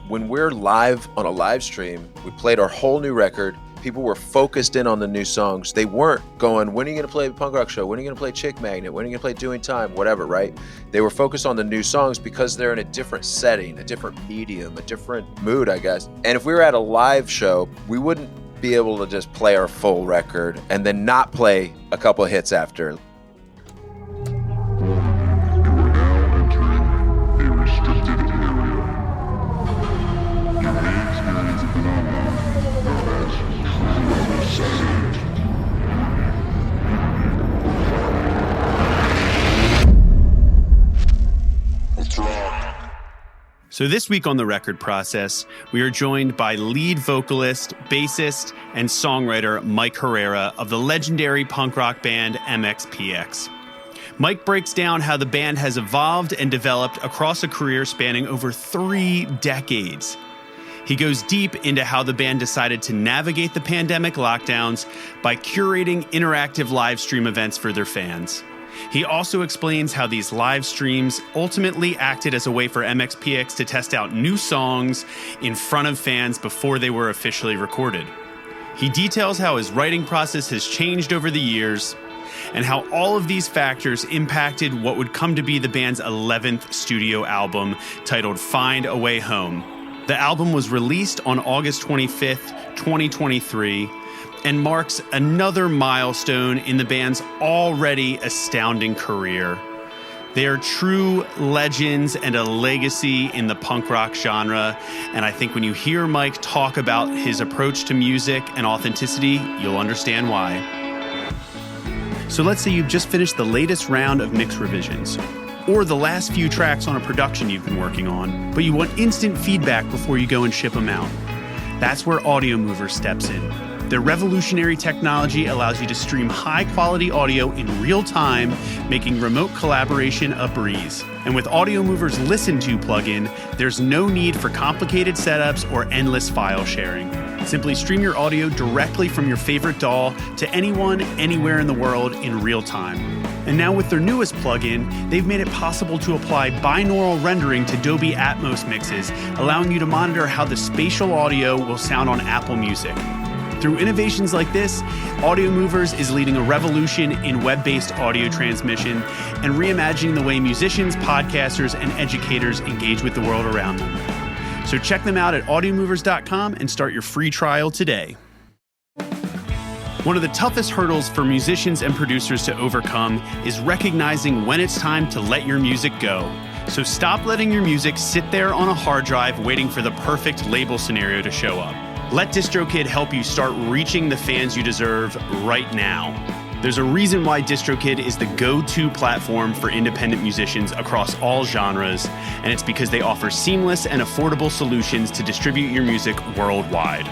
when we're live on a live stream, we played our whole new record. People were focused in on the new songs. They weren't going, when are you going to play a punk rock show? When are you going to play Chick Magnet? When are you going to play Doing Time? Whatever, right? They were focused on the new songs because they're in a different setting, a different medium, a different mood, I guess. And if we were at a live show, we wouldn't be able to just play our full record and then not play a couple of hits after. So this week on The Record Process, we are joined by lead vocalist, bassist, and songwriter Mike Herrera of the legendary punk rock band MXPX. Mike breaks down how the band has evolved and developed across a career spanning over 3 decades. He goes deep into how the band decided to navigate the pandemic lockdowns by curating interactive live stream events for their fans. He also explains how these live streams ultimately acted as a way for MXPX to test out new songs in front of fans before they were officially recorded. He details how his writing process has changed over the years and how all of these factors impacted what would come to be the band's 11th studio album titled Find a Way Home. The album was released on August 25th, 2023, and marks another milestone in the band's already astounding career. They are true legends and a legacy in the punk rock genre, and I think when you hear Mike talk about his approach to music and authenticity, you'll understand why. So let's say you've just finished the latest round of mix revisions, or the last few tracks on a production you've been working on, but you want instant feedback before you go and ship them out. That's where Audio Mover steps in. Their revolutionary technology allows you to stream high-quality audio in real time, making remote collaboration a breeze. And with Audio Mover's Listen To plugin, there's no need for complicated setups or endless file sharing. Simply stream your audio directly from your favorite DAW to anyone, anywhere in the world in real time. And now with their newest plugin, they've made it possible to apply binaural rendering to Dolby Atmos mixes, allowing you to monitor how the spatial audio will sound on Apple Music. Through innovations like this, Audio Movers is leading a revolution in web-based audio transmission and reimagining the way musicians, podcasters, and educators engage with the world around them. So check them out at audiomovers.com and start your free trial today. One of the toughest hurdles for musicians and producers to overcome is recognizing when it's time to let your music go. So stop letting your music sit there on a hard drive waiting for the perfect label scenario to show up. Let DistroKid help you start reaching the fans you deserve right now. There's a reason why DistroKid is the go-to platform for independent musicians across all genres, and it's because they offer seamless and affordable solutions to distribute your music worldwide.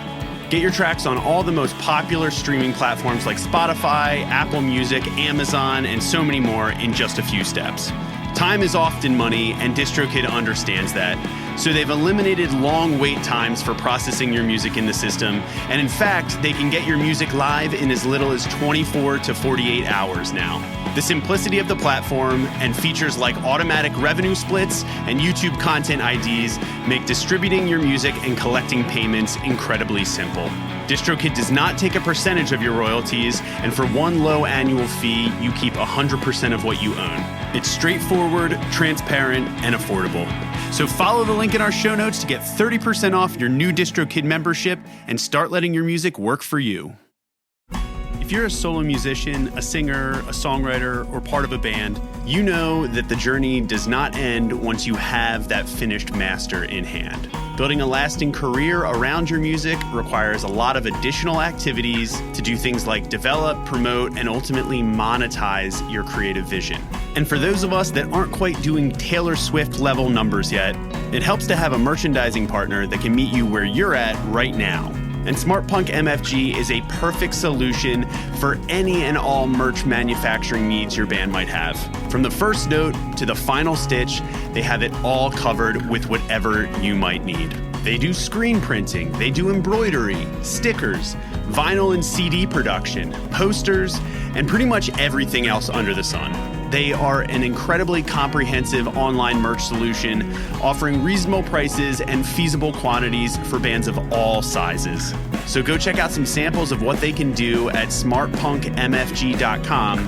Get your tracks on all the most popular streaming platforms like Spotify, Apple Music, Amazon, and so many more in just a few steps. Time is often money, and DistroKid understands that. So they've eliminated long wait times for processing your music in the system. And in fact, they can get your music live in as little as 24 to 48 hours now. The simplicity of the platform and features like automatic revenue splits and YouTube content IDs make distributing your music and collecting payments incredibly simple. DistroKid does not take a percentage of your royalties, and for one low annual fee, you keep 100% of what you own. It's straightforward, transparent, and affordable. So follow the link in our show notes to get 30% off your new DistroKid membership and start letting your music work for you. If you're a solo musician, a singer, a songwriter, or part of a band, you know that the journey does not end once you have that finished master in hand. Building a lasting career around your music requires a lot of additional activities to do things like develop, promote, and ultimately monetize your creative vision. And for those of us that aren't quite doing Taylor Swift level numbers yet, it helps to have a merchandising partner that can meet you where you're at right now. And SmartPunk MFG is a perfect solution for any and all merch manufacturing needs your band might have. From the first note to the final stitch, they have it all covered with whatever you might need. They do screen printing, they do embroidery, stickers, vinyl and CD production, posters, and pretty much everything else under the sun. They are an incredibly comprehensive online merch solution offering reasonable prices and feasible quantities for bands of all sizes. So go check out some samples of what they can do at smartpunkmfg.com.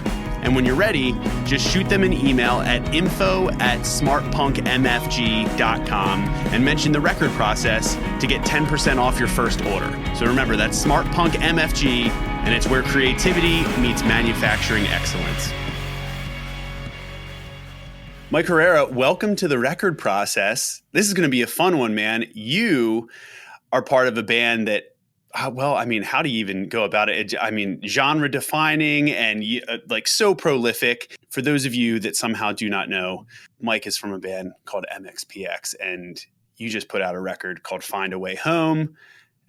And when you're ready, just shoot them an email at info@smartpunkmfg.com and mention the record process to get 10% off your first order. So remember, that's Smart Punk MFG, and it's where creativity meets manufacturing excellence. Mike Herrera, welcome to the record process. This is going to be a fun one, man. You are part of a band that, well, I mean, how do you even go about it? I mean, genre defining and like so prolific. For those of you that somehow do not know, Mike is from a band called MXPX, and you just put out a record called Find a Way Home,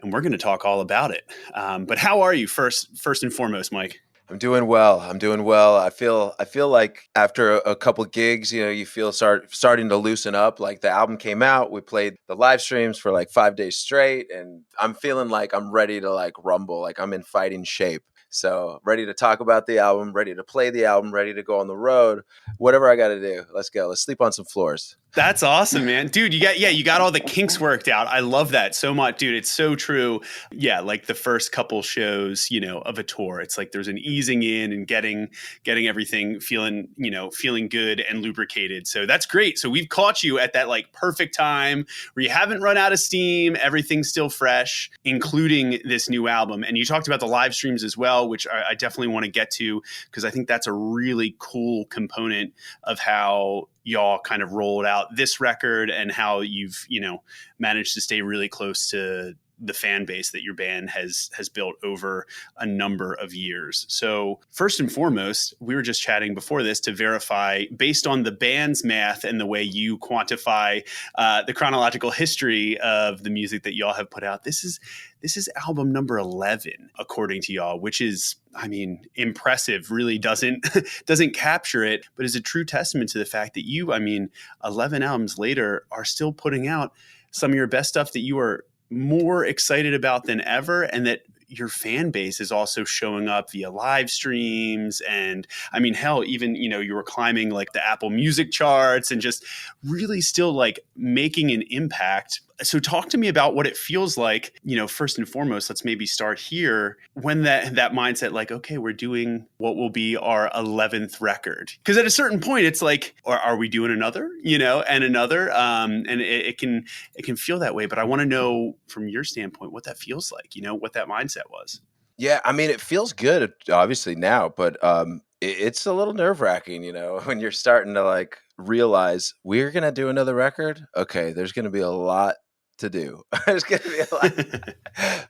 and we're going to talk all about it. But how are you first and foremost, Mike? I'm doing well. I feel like after a couple gigs, you feel starting to loosen up. Like the album came out, we played the live streams for like 5 days straight, and I'm feeling like I'm ready to like rumble, like I'm in fighting shape. So ready to talk about the album, ready to play the album, ready to go on the road, whatever I got to do. Let's go. Let's sleep on some floors. That's awesome, man. Dude, you got all the kinks worked out. I love that so much, dude. It's so true. Yeah, like the first couple shows, of a tour, it's like there's an easing in and getting everything feeling good and lubricated. So that's great. So we've caught you at that like perfect time where you haven't run out of steam, everything's still fresh, including this new album. And you talked about the live streams as well, which I definitely want to get to, because I think that's a really cool component of how y'all kind of rolled out this record and how you've, managed to stay really close to the fan base that your band has built over a number of years. So first and foremost, we were just chatting before this to verify, based on the band's math and the way you quantify the chronological history of the music that y'all have put out, this is album number 11, according to y'all, which is, I mean, impressive. Really doesn't capture it, but is a true testament to the fact that you, 11 albums later, are still putting out some of your best stuff that you are more excited about than ever, and that your fan base is also showing up via live streams. And I mean, hell, even, you were climbing like the Apple Music charts and just really still like making an impact. So talk to me about what it feels like, first and foremost, let's maybe start here, when that mindset, like, okay, we're doing what will be our 11th record. Because at a certain point, it's like, are we doing another, and another? And it can feel that way. But I want to know from your standpoint what that feels like, what that mindset was. Yeah, I mean, it feels good, obviously now, but it's a little nerve wracking, when you're starting to like realize we're gonna do another record. Okay, there's gonna be a lot to do. There's gonna be a lot,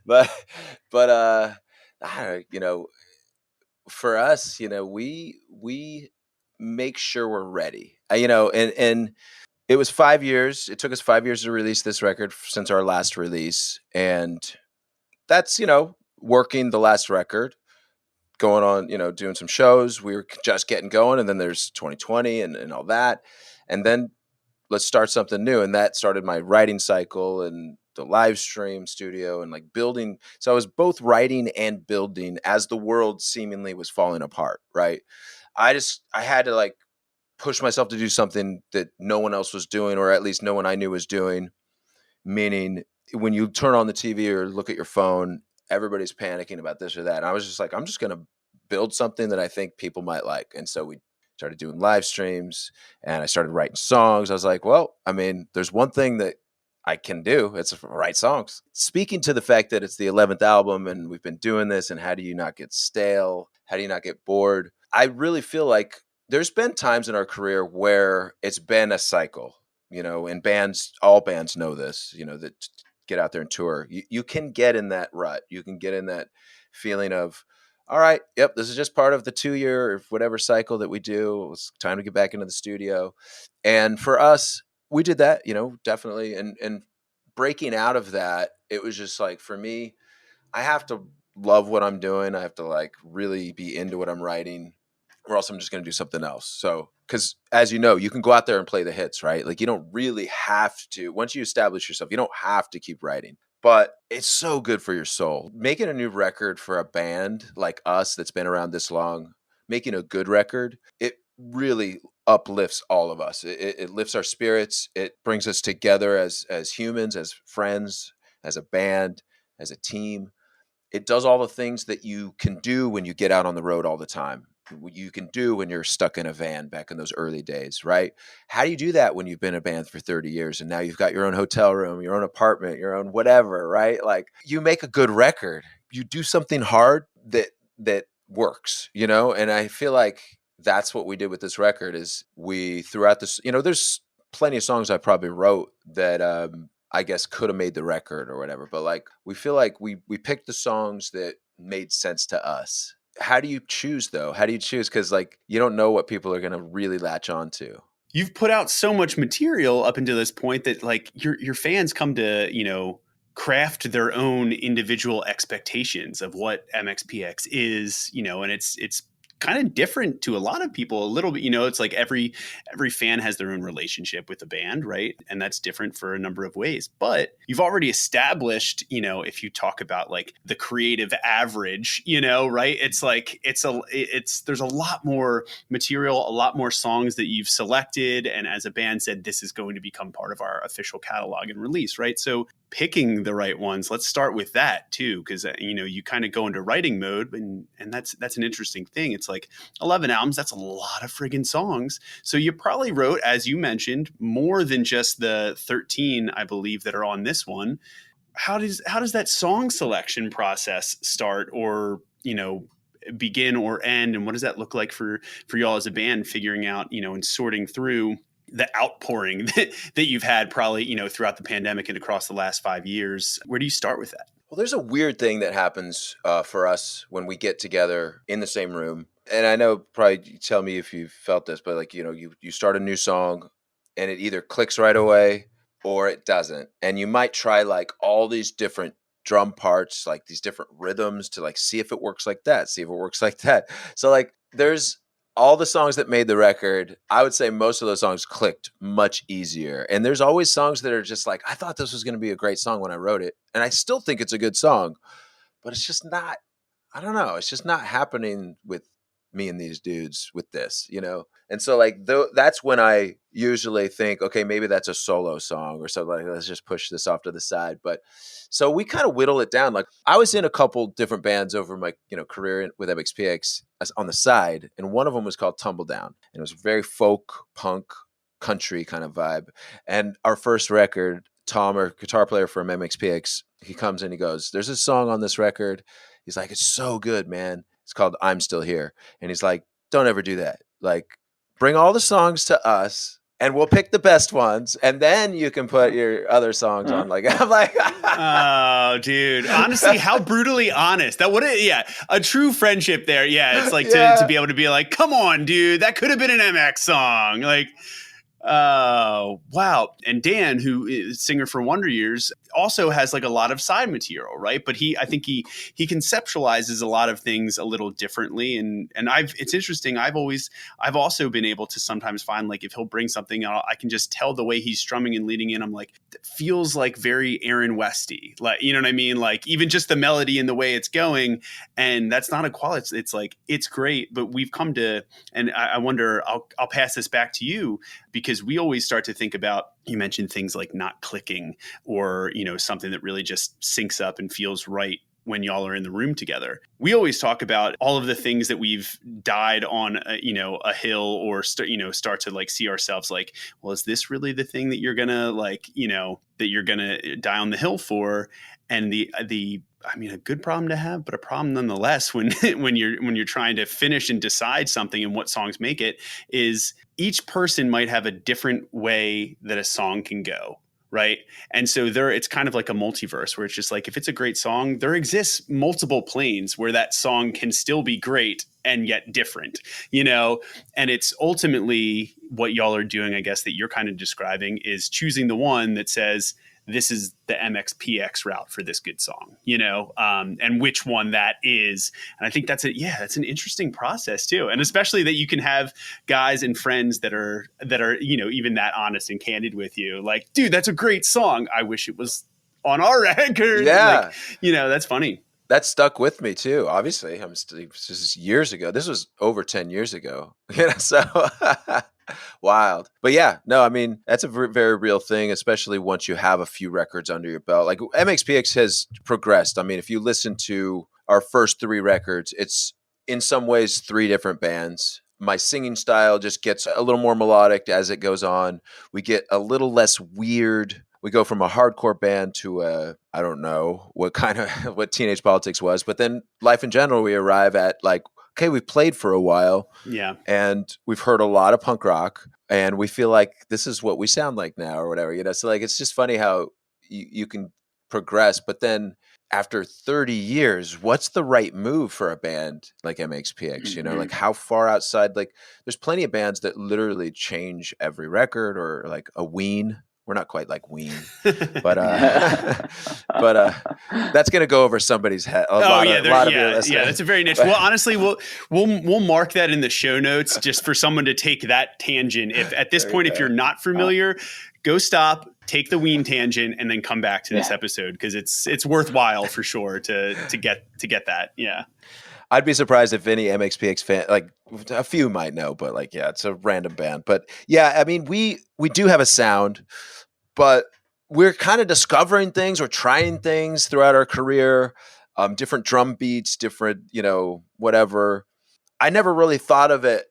but I don't, for us, we make sure we're ready. And it was 5 years. It took us 5 years to release this record since our last release, and that's working the last record, going on, doing some shows. We were just getting going, and then there's 2020 and all that, and then let's start something new. And that started my writing cycle and the live stream studio and like building. So I was both writing and building as the world seemingly was falling apart, right? I had to like push myself to do something that no one else was doing, or at least no one I knew was doing. Meaning when you turn on the TV or look at your phone, everybody's panicking about this or that. And I was just like, I'm just going to build something that I think people might like. And so we started doing live streams, and I started writing songs. I was like, well, there's one thing that I can do. It's write songs. Speaking to the fact that it's the 11th album and we've been doing this, and how do you not get stale? How do you not get bored? I really feel like there's been times in our career where it's been a cycle, and bands, all bands know this, that get out there and tour. You can get in that rut. You can get in that feeling of, all right, yep, this is just part of the 2-year or whatever cycle that we do. It's time to get back into the studio. And for us, we did that, definitely. And breaking out of that, it was just like, for me, I have to love what I'm doing. I have to like really be into what I'm writing, or else I'm just going to do something else. So, because as you know, you can go out there and play the hits, right? Like you don't really have to, once you establish yourself, you don't have to keep writing. But it's so good for your soul. Making a new record for a band like us that's been around this long, making a good record, really uplifts all of us. It lifts our spirits. It brings us together as humans, as friends, as a band, as a team. It does all the things that you can do when you get out on the road all the time. What you can do when you're stuck in a van back in those early days, right? How do you do that when you've been a band for 30 years and now you've got your own hotel room, your own apartment, your own whatever, right? Like, you make a good record. You do something hard that works, you know? And I feel like that's what we did with this record is we throughout this, you know, there's plenty of songs I probably wrote that I guess could have made the record or whatever, but like we feel like we picked the songs that made sense to us. How do you choose though? How do you choose? Because like you don't know what people are going to really latch on to. You've put out so much material up until this point that like your fans come to, you know, craft their own individual expectations of what MXPX is, you know, and it's kind of different to a lot of people a little bit, you know. It's like every fan has their own relationship with the band, right? And that's different for a number of ways. But you've already established, you know, if you talk about like the creative average, you know, right? It's like there's a lot more material, a lot more songs that you've selected, and as a band said, this is going to become part of our official catalog and release, right? So picking the right ones, let's start with that too, because you know, you kind of go into writing mode, and that's an interesting thing. It's like 11 albums, that's a lot of friggin' songs. So you probably wrote, as you mentioned, more than just the 13, I believe, that are on this one. How does that song selection process start, or, you know, begin or end, and what does that look like for y'all as a band, figuring out, you know, and sorting through the outpouring that you've had probably, you know, throughout the pandemic and across the last 5 years? Where do you start with that? Well, there's a weird thing that happens for us when we get together in the same room. And I know probably you tell me if you've felt this, but like, you know, you start a new song and it either clicks right away or it doesn't. And you might try like all these different drum parts, like these different rhythms to like see if it works like that, see if it works like that. So like there's all the songs that made the record. I would say most of those songs clicked much easier. And there's always songs that are just like, I thought this was going to be a great song when I wrote it. And I still think it's a good song, but it's just not, I don't know. It's just not happening with me and these dudes with this, you know? And so like, that's when I usually think, okay, maybe that's a solo song or something. Like, let's just push this off to the side. But so we kind of whittle it down. Like I was in a couple different bands over my, you know, career with MXPX on the side. And one of them was called Tumble Down. And it was very folk, punk, country kind of vibe. And our first record, Tom, our guitar player from MXPX, he comes in, he goes, there's a song on this record. He's like, it's so good, man. It's called I'm Still Here. And he's like, don't ever do that. Like, bring all the songs to us and we'll pick the best ones. And then you can put your other songs on. Like, I'm like, oh, dude, honestly, how brutally honest that would it. Yeah. A true friendship there. Yeah. It's like to be able to be like, come on, dude, that could have been an MX song. Like, oh, wow. And Dan, who is singer for Wonder Years, also has like a lot of side material, right? But I think he conceptualizes a lot of things a little differently. And it's interesting. I've also been able to sometimes find like if he'll bring something out, I can just tell the way he's strumming and leading in. I'm like, it feels like very Aaron Westy, like, you know what I mean? Like even just the melody and the way it's going. And that's not a quality. It's like, it's great, but we've come to, and I wonder, I'll pass this back to you, because we always start to think about, you mentioned things like not clicking, or, you know, something that really just syncs up and feels right when y'all are in the room together. We always talk about all of the things that we've died on, a hill, or start to like see ourselves like, well, is this really the thing that you're gonna like, you know, that you're gonna die on the hill for? And a good problem to have, but a problem nonetheless when when you're trying to finish and decide something and what songs make it, is each person might have a different way that a song can go. Right. And so it's kind of like a multiverse where it's just like, if it's a great song, there exists multiple planes where that song can still be great and yet different, you know. And it's ultimately what y'all are doing, I guess, that you're kind of describing, is choosing the one that says, this is the MXPX route for this good song, you know, and which one that is. And I think that's an interesting process too. And especially that you can have guys and friends that are, you know, even that honest and candid with you. Like, dude, that's a great song. I wish it was on our record. Yeah. Like, you know, that's funny. that stuck with me too. Obviously, this is years ago. This was over 10 years ago. So wild. But yeah, no, I mean, that's a very real thing, especially once you have a few records under your belt. Like MXPX has progressed. I mean, if you listen to our first 3 records, it's in some ways 3 different bands. My singing style just gets a little more melodic as it goes on. We get a little less weird. We go from a hardcore band to I don't know what kind of what Teenage Politics was, but then Life in General, we arrive at like, okay, we've played for a while. Yeah. And we've heard a lot of punk rock, and we feel like this is what we sound like now or whatever, So like, it's just funny how you can progress, but then after 30 years, what's the right move for a band like MXPX? Like how far outside, like there's plenty of bands that literally change every record, or like a Ween. We're not quite like Ween, but that's going to go over somebody's head. A lot of your listeners. Yeah, that's a very niche. Well, honestly, we'll mark that in the show notes just for someone to take that tangent. If at this point, if you're not familiar, go stop, take the Ween tangent, and then come back to this episode, because it's worthwhile for sure to get that. Yeah. I'd be surprised if any MXPX fan, like a few might know, but like, yeah, it's a random band. But yeah, I mean, we do have a sound, but we're kind of discovering things or trying things throughout our career, different drum beats, different, whatever. I never really thought of it,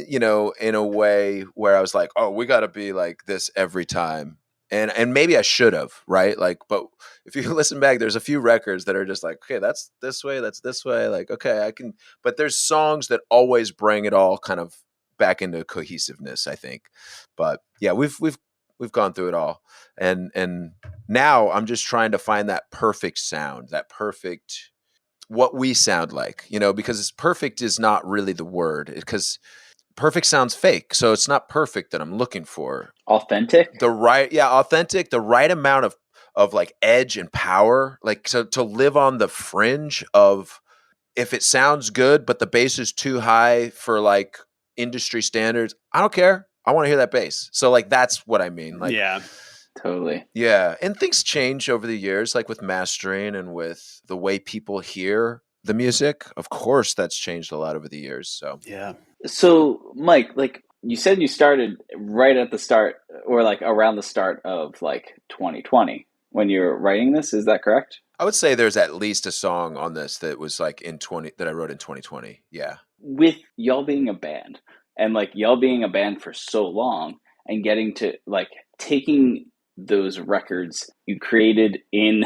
in a way where I was like, oh, we got to be like this every time. And maybe I should have, right? Like, but if you listen back, there's a few records that are just like, okay, that's this way. Like, okay, I can, but there's songs that always bring it all kind of back into cohesiveness, I think. But yeah, we've gone through it all. And now I'm just trying to find that perfect sound, that perfect, what we sound like, because perfect is not really the word, because perfect sounds fake. So it's not perfect that I'm looking for. Authentic? Authentic, the right amount of like edge and power. Like, so to live on the fringe of, if it sounds good, but the bass is too high for like industry standards, I don't care. I want to hear that bass. So like, that's what I mean. Like, yeah, totally. Yeah. And things change over the years, like with mastering and with the way people hear the music. Of course, that's changed a lot over the years. So, yeah. So, Mike, like you said, you started right at the start, or like around the start of like 2020 when you were writing this. Is that correct? I would say there's at least a song on this that was like that I wrote in 2020. Yeah. With y'all being a band, and like y'all being a band for so long, and getting to like taking those records you created in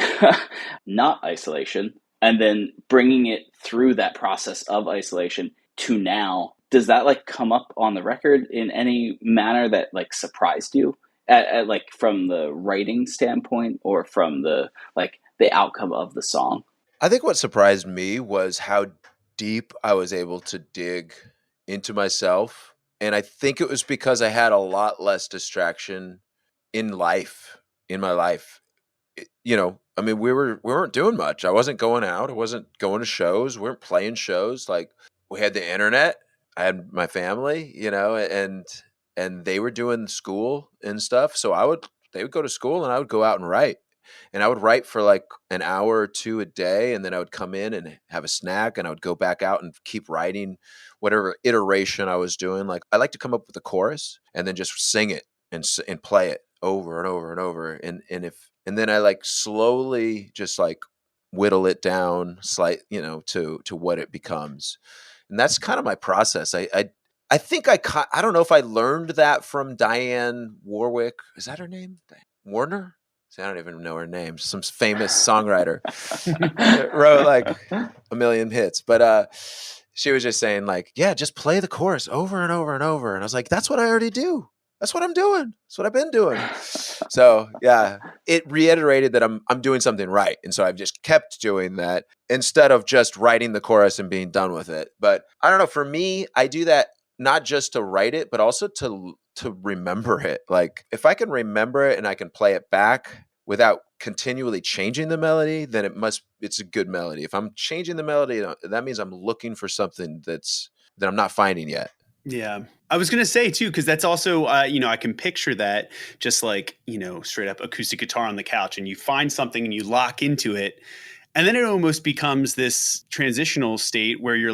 not isolation, and then bringing it through that process of isolation to now, does that like come up on the record in any manner that like surprised you at like from the writing standpoint, or from the like the outcome of the song? I think what surprised me was how deep I was able to dig into myself. And I think it was because I had a lot less distraction in my life. I mean, we weren't doing much. I wasn't going out. I wasn't going to shows. We weren't playing shows. Like, we had the internet. I had my family, and they were doing school and stuff. So they would go to school, and I would go out and write. And I would write for like an hour or two a day, and then I would come in and have a snack, and I would go back out and keep writing whatever iteration I was doing. Like, I like to come up with a chorus and then just sing it and play it over and over and over. And then I like slowly just like whittle it down to what it becomes. And that's kind of my process. I think I don't know if I learned that from Diane Warwick. Is that her name? Warner? See, I don't even know her name. Some famous songwriter wrote like a million hits. But she was just saying like, yeah, just play the chorus over and over and over. And I was like, that's what I already do. That's what I'm doing. That's what I've been doing. So yeah, it reiterated that I'm doing something right. And so I've just kept doing that instead of just writing the chorus and being done with it. But I don't know, for me, I do that not just to write it, but also to remember it. Like, if I can remember it and I can play it back without continually changing the melody, then it's a good melody. If I'm changing the melody, that means I'm looking for something that I'm not finding yet. Yeah. I was going to say too, because that's also, I can picture that just like, straight up acoustic guitar on the couch, and you find something and you lock into it. And then it almost becomes this transitional state where you're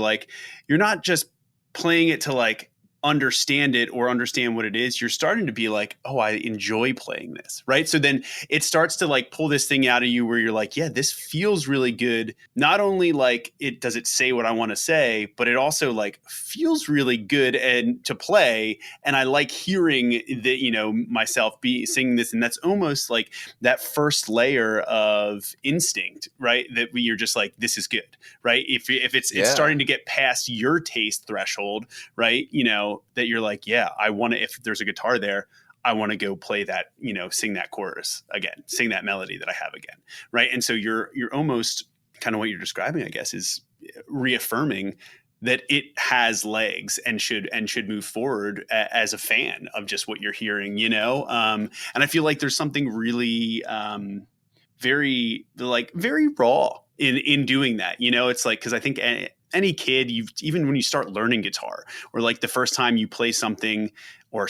not just playing it to like understand it or understand what it is. You're starting to be like, oh, I enjoy playing this, right? So then it starts to like pull this thing out of you where you're like, yeah, this feels really good. Not only like does it say what I want to say, but it also like feels really good and to play. And I like hearing that, myself be singing this. And that's almost like that first layer of instinct, right? That you're just like, this is good, right? If it's starting to get past your taste threshold, right? That you're like, yeah, I want to, if there's a guitar there, I want to go play that, sing that chorus again, sing that melody that I have again. Right. And so you're almost kind of what you're describing, I guess, is reaffirming that it has legs and should move forward as a fan of just what you're hearing, and I feel like there's something really very raw in doing that. It's like, because I think any kid, even when you start learning guitar, or like the first time you play something or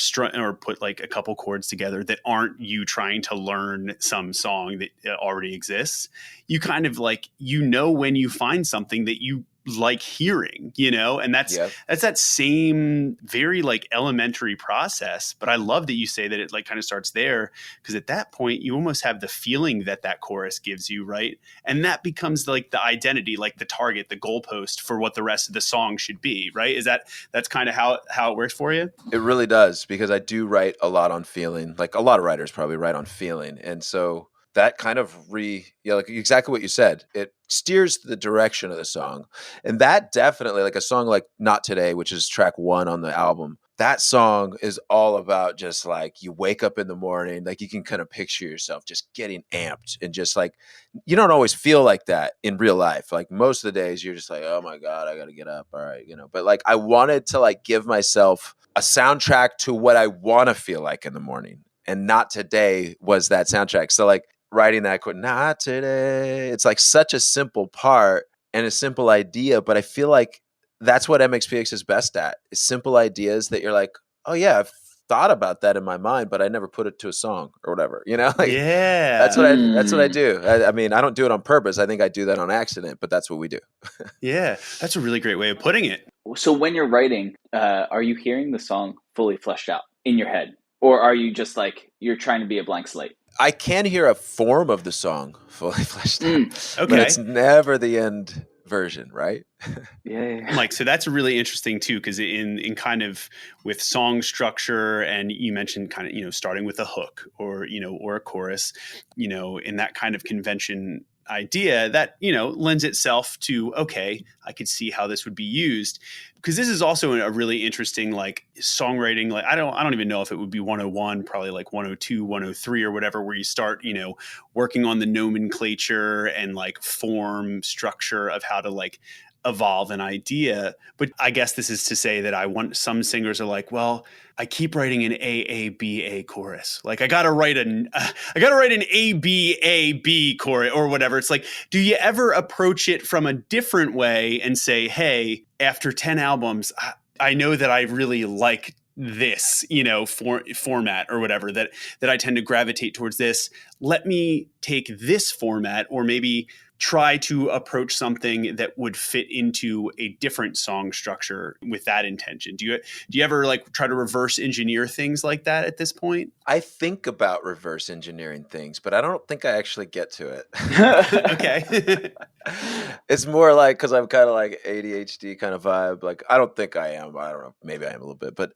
put like a couple chords together that aren't you trying to learn some song that already exists, you kind of like, when you find something that you like hearing, and that's that same very like elementary process. But I love that you say that it like kind of starts there, because at that point you almost have the feeling that chorus gives you, right? And that becomes like the identity, like the target, the goalpost for what the rest of the song should be, right? That's kind of how it works for you? It really does, because I do write a lot on feeling. Like a lot of writers probably write on feeling, and so that kind of like exactly what you said, it steers the direction of the song. And that definitely, like a song like Not Today, which is track 1 on the album, that song is all about just like, you wake up in the morning, like you can kind of picture yourself just getting amped, and just like, you don't always feel like that in real life. Like most of the days you're just like, oh my God, I got to get up. All right. But like, I wanted to like give myself a soundtrack to what I want to feel like in the morning. And Not Today was that soundtrack. So like, writing that quote, not today, it's like such a simple part and a simple idea, but I feel like that's what MXPX is best at, is simple ideas that you're like, oh yeah, I've thought about that in my mind, but I never put it to a song or whatever, like, yeah, that's what I do. I mean, I don't do it on purpose. I think I do that on accident, but that's what we do. Yeah, that's a really great way of putting it. So when you're writing, are you hearing the song fully fleshed out in your head? Or are you just like, you're trying to be a blank slate? I can hear a form of the song fully fleshed out, okay, but it's never the end version, right? Yeah. Mike, so that's really interesting too, because in kind of with song structure, and you mentioned kind of, starting with a hook or a chorus, in that kind of convention idea that, lends itself to, okay, I could see how this would be used. Because this is also a really interesting like songwriting, like I don't even know if it would be 101, probably like 102, 103 or whatever, where you start, working on the nomenclature and like form structure of how to like evolve an idea. But I guess this is to say that some singers are like, well, I keep writing an AABA chorus. Like I gotta write an ABAB chorus or whatever. It's like, do you ever approach it from a different way and say, hey, after 10 albums, I know that I really like this, format or whatever, that I tend to gravitate towards this. Let me take this format, or maybe try to approach something that would fit into a different song structure with that intention. Do you ever like try to reverse engineer things like that at this point? I think about reverse engineering things, but I don't think I actually get to it. Okay. It's more like, because I'm kind of like ADHD kind of vibe. Like, I don't think I am. I don't know. Maybe I am a little bit. But,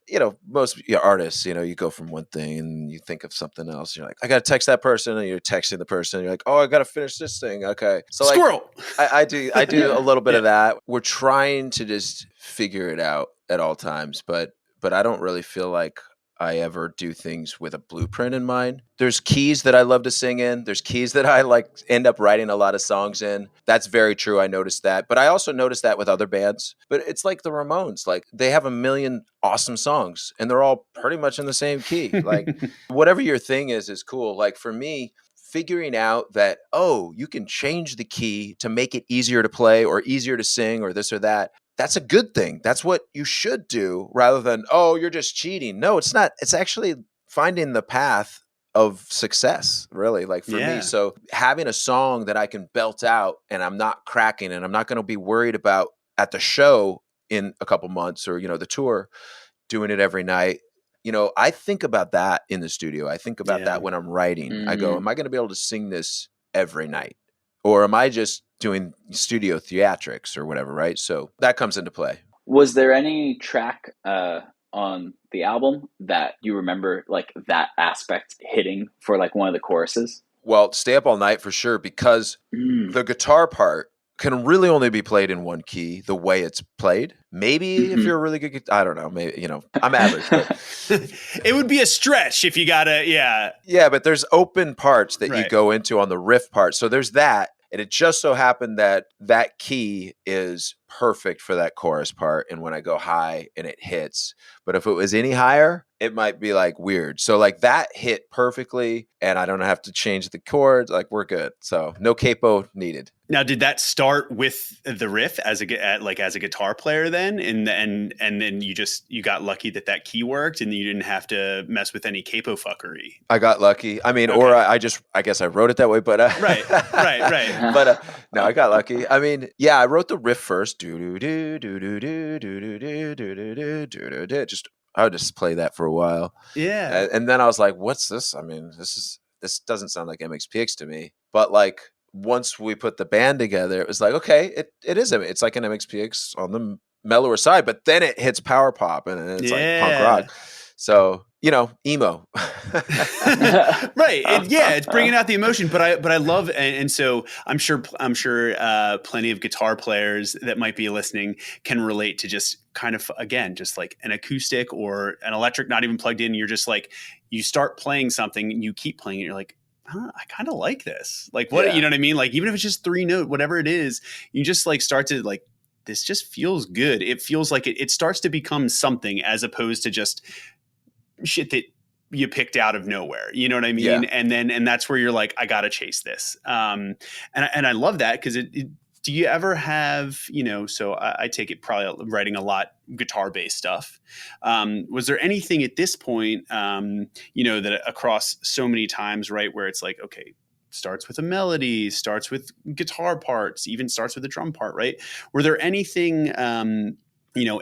most artists, you go from one thing and you think of something else. You're like, I got to text that person. And you're texting the person. You're like, oh, I got to finish this thing. Okay. So like, Squirrel. I do a little bit of that. We're trying to just figure it out at all times. But I don't really feel like I ever do things with a blueprint in mind. There's keys that I love to sing in. There's keys that I like end up writing a lot of songs in. That's very true. I noticed that. But I also noticed that with other bands. But it's like the Ramones. Like, they have a million awesome songs and they're all pretty much in the same key. Like, whatever your thing is cool. Like for me, figuring out that, oh, you can change the key to make it easier to play or easier to sing or this or that. That's a good thing. That's what you should do, rather than, oh, you're just cheating. No, it's not. It's actually finding the path of success, really, like for me. So having a song that I can belt out and I'm not cracking and I'm not going to be worried about at the show in a couple months or, the tour, doing it every night. I think about that in the studio. I think about that when I'm writing. I go, am I going to be able to sing this every night? Or am I just doing studio theatrics or whatever, right? So that comes into play. Was there any track on the album that you remember like that aspect hitting for like one of the choruses? Well, Stay Up All Night for sure, because the guitar part can really only be played in one key the way it's played. Maybe if you're a really good, I don't know, maybe, I'm average, but it would be a stretch if you gotta, Yeah, but there's open parts that you go into on the riff part. So there's that. And it just so happened that that key is perfect for that chorus part. And when I go high and it hits, but if it was any higher, it might be like weird. So like that hit perfectly and I don't have to change the chords. Like we're good. So no capo needed. Now, did that start with the riff as a guitar player then? And then you got lucky that key worked and you didn't have to mess with any capo fuckery. I got lucky. I mean, or I guess I wrote it that way, but right. But no, I got lucky. I mean, yeah, I wrote the riff first. Just I would just play that for a while. Yeah. And then I was like, what's this? I mean, this doesn't sound like MXPX to me. But like once we put the band together, it was like, okay, it's like an MXPX on the mellower side, but then it hits power pop and it's like punk rock. So, emo. Right. It's bringing out the emotion, but I love, and so I'm sure plenty of guitar players that might be listening can relate to just kind of, again, just like an acoustic or an electric, not even plugged in. You're just like, you start playing something and you keep playing it. You're like, I kind of like this. Like what, you know what I mean? Like even if it's just 3 note, whatever it is, you just like start to like, this just feels good. It feels like it starts to become something as opposed to just shit that you picked out of nowhere. You know what I mean? Yeah. And that's where you're like, I got to chase this. And I love that because do you ever have, so I take it probably writing a lot guitar based stuff. Was there anything at this point, that across so many times, right, where it's like, okay, starts with a melody, starts with guitar parts, even starts with a drum part, right? Were there anything,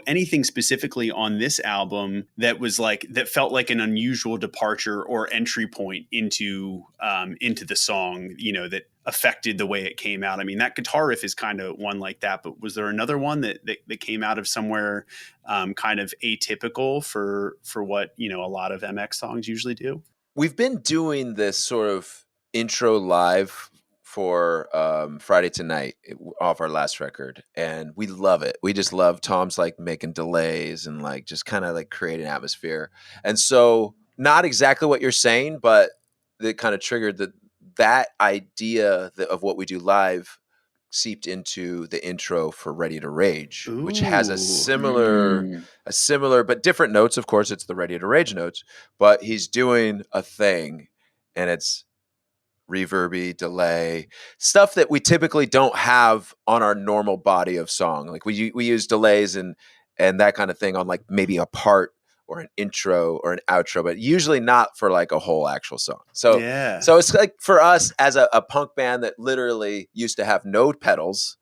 anything specifically on this album that was like, that felt like an unusual departure or entry point into the song, that affected the way it came out? I mean, that guitar riff is kind of one like that, but was there another one that came out of somewhere kind of atypical for what, a lot of MX songs usually do? We've been doing this sort of intro live for Friday Tonight off our last record, and we love it. We just love Tom's like making delays and like just kind of like creating atmosphere. And so not exactly what you're saying, but it kind of triggered that idea of what we do live seeped into the intro for Ready to Rage. Ooh. Which has a similar but different notes. Of course, it's the Ready to Rage notes, but he's doing a thing and it's reverby, delay, stuff that we typically don't have on our normal body of song. Like we use delays and that kind of thing on like maybe a part or an intro or an outro, but usually not for like a whole actual song. So it's like for us as a punk band that literally used to have no pedals,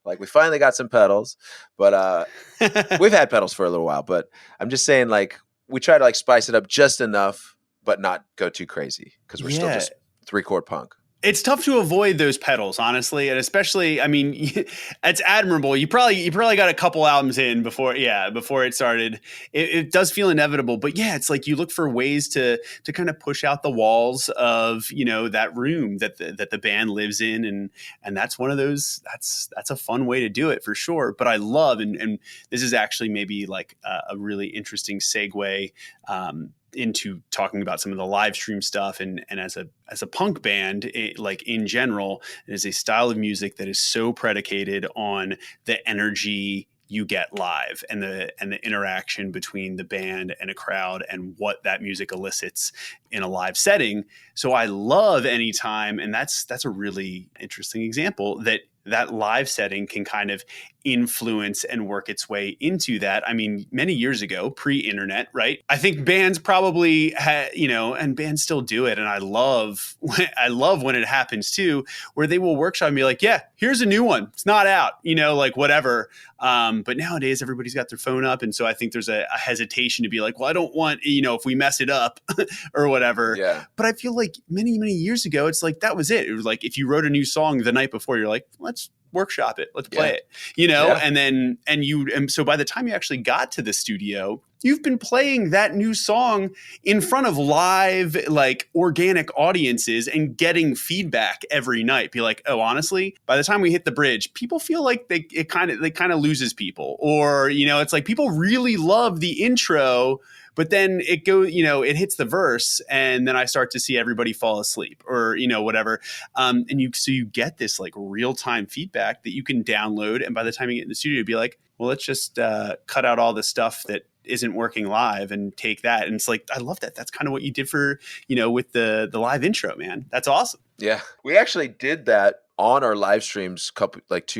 like we finally got some pedals, but we've had pedals for a little while, but I'm just saying like we try to like spice it up just enough, but not go too crazy because we're still just 3-chord punk. It's tough to avoid those pedals, honestly, and especially, I mean, it's admirable. You probably got a couple albums in before it started. It does feel inevitable, but it's like you look for ways to kind of push out the walls of that room that the band lives in, and that's one of those. That's a fun way to do it for sure. But I love and this is actually maybe like a really interesting segue into talking about some of the live stream stuff and as a punk band, like in general, it is a style of music that is so predicated on the energy you get live and the interaction between the band and a crowd and what that music elicits in a live setting. So I love any time, and that's a really interesting example that live setting can kind of influence and work its way into that. I mean, many years ago, pre-internet, right? I think bands probably had, and bands still do it. And I love when it happens too, where they will workshop and be like, yeah, here's a new one. It's not out, like whatever. But nowadays everybody's got their phone up. And so I think there's a hesitation to be like, well, I don't want, if we mess it up or whatever. Yeah. But I feel like many, many years ago, it's like, that was it. It was like, if you wrote a new song the night before, you're like, let's workshop it. Let's play it, and so by the time you actually got to the studio, you've been playing that new song in front of live, like organic audiences and getting feedback every night. Be like, oh, honestly, by the time we hit the bridge, people feel like it kind of loses people, or, it's like people really love the intro, but then it goes, it hits the verse, and then I start to see everybody fall asleep, or whatever. So you get this like real time feedback that you can download, and by the time you get in the studio, be like, well, let's just cut out all the stuff that isn't working live and take that. And it's like, I love that. That's kind of what you did for with the live intro, man. That's awesome. Yeah, we actually did that on our live streams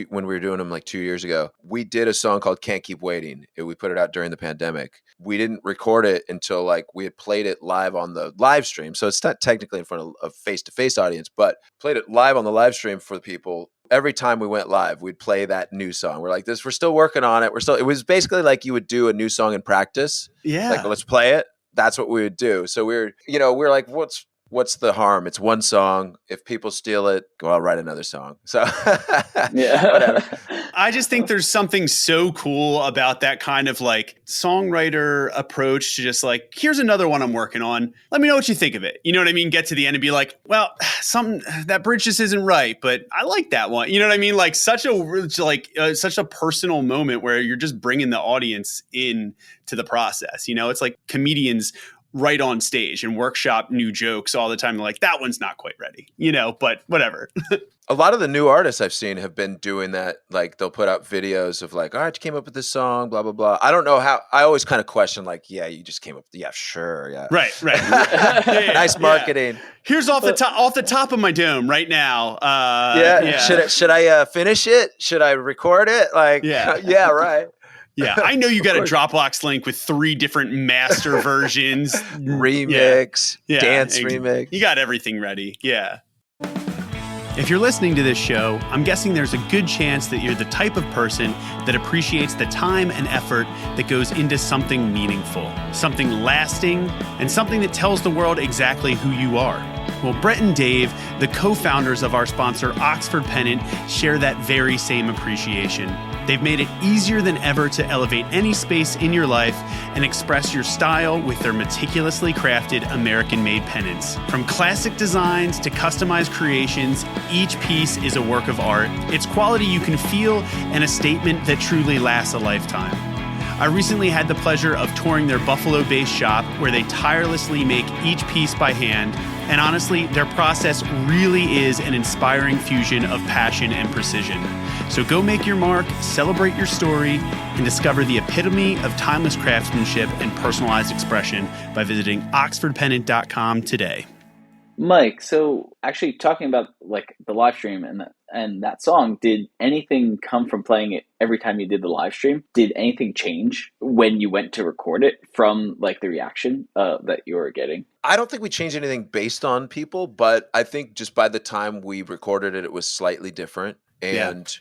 when we were doing them like 2 years ago. We did a song called Can't Keep Waiting. We put it out during the pandemic. We didn't record it until like we had played it live on the live stream. So it's not technically in front of a face-to-face audience, but played it live on the live stream for the people. Every time we went live, we'd play that new song. We're like, we're still working on it. It was basically like you would do a new song in practice. Yeah. Like, let's play it. That's what we would do. So we're like, what's the harm? It's one song. If people steal it, I'll write another song. So whatever. I just think there's something so cool about that kind of like songwriter approach to just like, here's another one I'm working on. Let me know what you think of it. You know what I mean? Get to the end and be like, well, that bridge just isn't right, but I like that one. You know what I mean? Like such a personal moment where you're just bringing the audience in to the process. It's like comedians right on stage and workshop new jokes all the time. Like, that one's not quite ready, but whatever. A lot of the new artists I've seen have been doing that. Like, they'll put out videos of like, all right, you came up with this song, blah, blah, blah. I don't know how. I always kind of question like, yeah, you just came up. Yeah, sure. Yeah. Right. Nice marketing. Yeah. Here's off the top of my dome right now. Should I finish it? Should I record it? Like, yeah, right. Yeah, I know you got a Dropbox link with 3 different master versions. Remix, dance remix. You got everything ready. Yeah. If you're listening to this show, I'm guessing there's a good chance that you're the type of person that appreciates the time and effort that goes into something meaningful, something lasting, and something that tells the world exactly who you are. Well, Brett and Dave, the co-founders of our sponsor, Oxford Pennant, share that very same appreciation. They've made it easier than ever to elevate any space in your life and express your style with their meticulously crafted American-made pennants. From classic designs to customized creations, each piece is a work of art. It's quality you can feel and a statement that truly lasts a lifetime. I recently had the pleasure of touring their Buffalo-based shop where they tirelessly make each piece by hand. And honestly, their process really is an inspiring fusion of passion and precision. So go make your mark, celebrate your story, and discover the epitome of timeless craftsmanship and personalized expression by visiting oxfordpennant.com today. Mike, so actually talking about like the live stream and that song, did anything come from playing it every time you did the live stream? Did anything change when you went to record it from like the reaction that you were getting? I don't think we changed anything based on people, but I think just by the time we recorded it, it was slightly different. And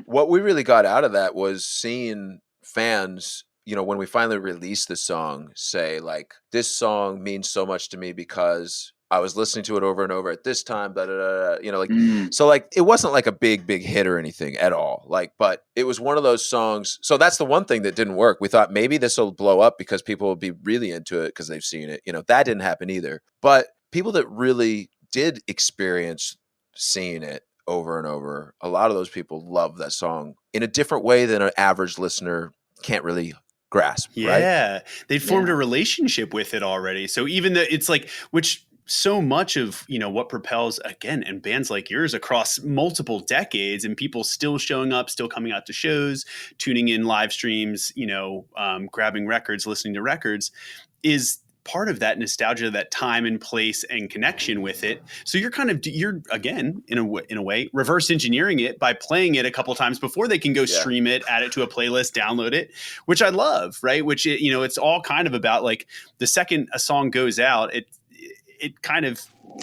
what we really got out of that was seeing fans, when we finally released the song, say like, this song means so much to me because I was listening to it over and over at this time, so like, it wasn't like a big hit or anything at all. Like, but it was one of those songs. So that's the one thing that didn't work. We thought maybe this will blow up because people will be really into it because they've seen it. That didn't happen either. But people that really did experience seeing it over and over, a lot of those people love that song in a different way than an average listener can't really grasp. Yeah. Right? They formed a relationship with it already. So even though it's like, which so much of, what propels, again, and bands like yours across multiple decades and people still showing up, still coming out to shows, tuning in live streams, grabbing records, listening to records, is part of that nostalgia, that time and place and connection with it. So you're again, in a way, reverse engineering it by playing it a couple times before they can go stream it, add it to a playlist, download it, which I love, right? Which, it's all kind of about like the second a song goes out, it kind of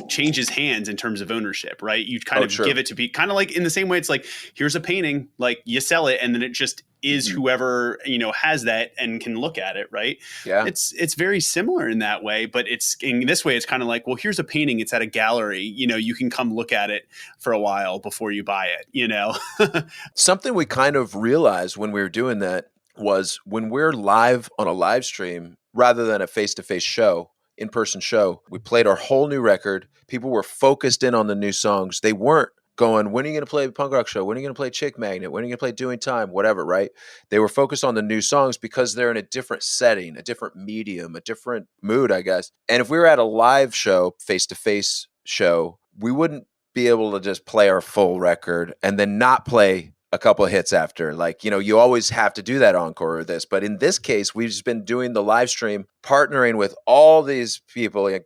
changes hands in terms of ownership, right? You kind of give it to be kind of like in the same way. It's like, here's a painting, like you sell it and then it just is whoever, has that and can look at it. Right. Yeah. It's very similar in that way, but it's in this way, it's kind of like, well, here's a painting. It's at a gallery, you can come look at it for a while before you buy it, Something we kind of realized when we were doing that was when we're live on a live stream, rather than a face-to-face show, in-person show, we played our whole new record. People were focused in on the new songs. They weren't going, when are you going to play a punk rock show? When are you going to play Chick Magnet? When are you going to play Doing Time? Whatever, right? They were focused on the new songs because they're in a different setting, a different medium, a different mood, I guess. And if we were at a live show, face-to-face show, we wouldn't be able to just play our full record and then not play a couple of hits after. Like, you always have to do that encore or this. But in this case, we've just been doing the live stream, partnering with all these people, like,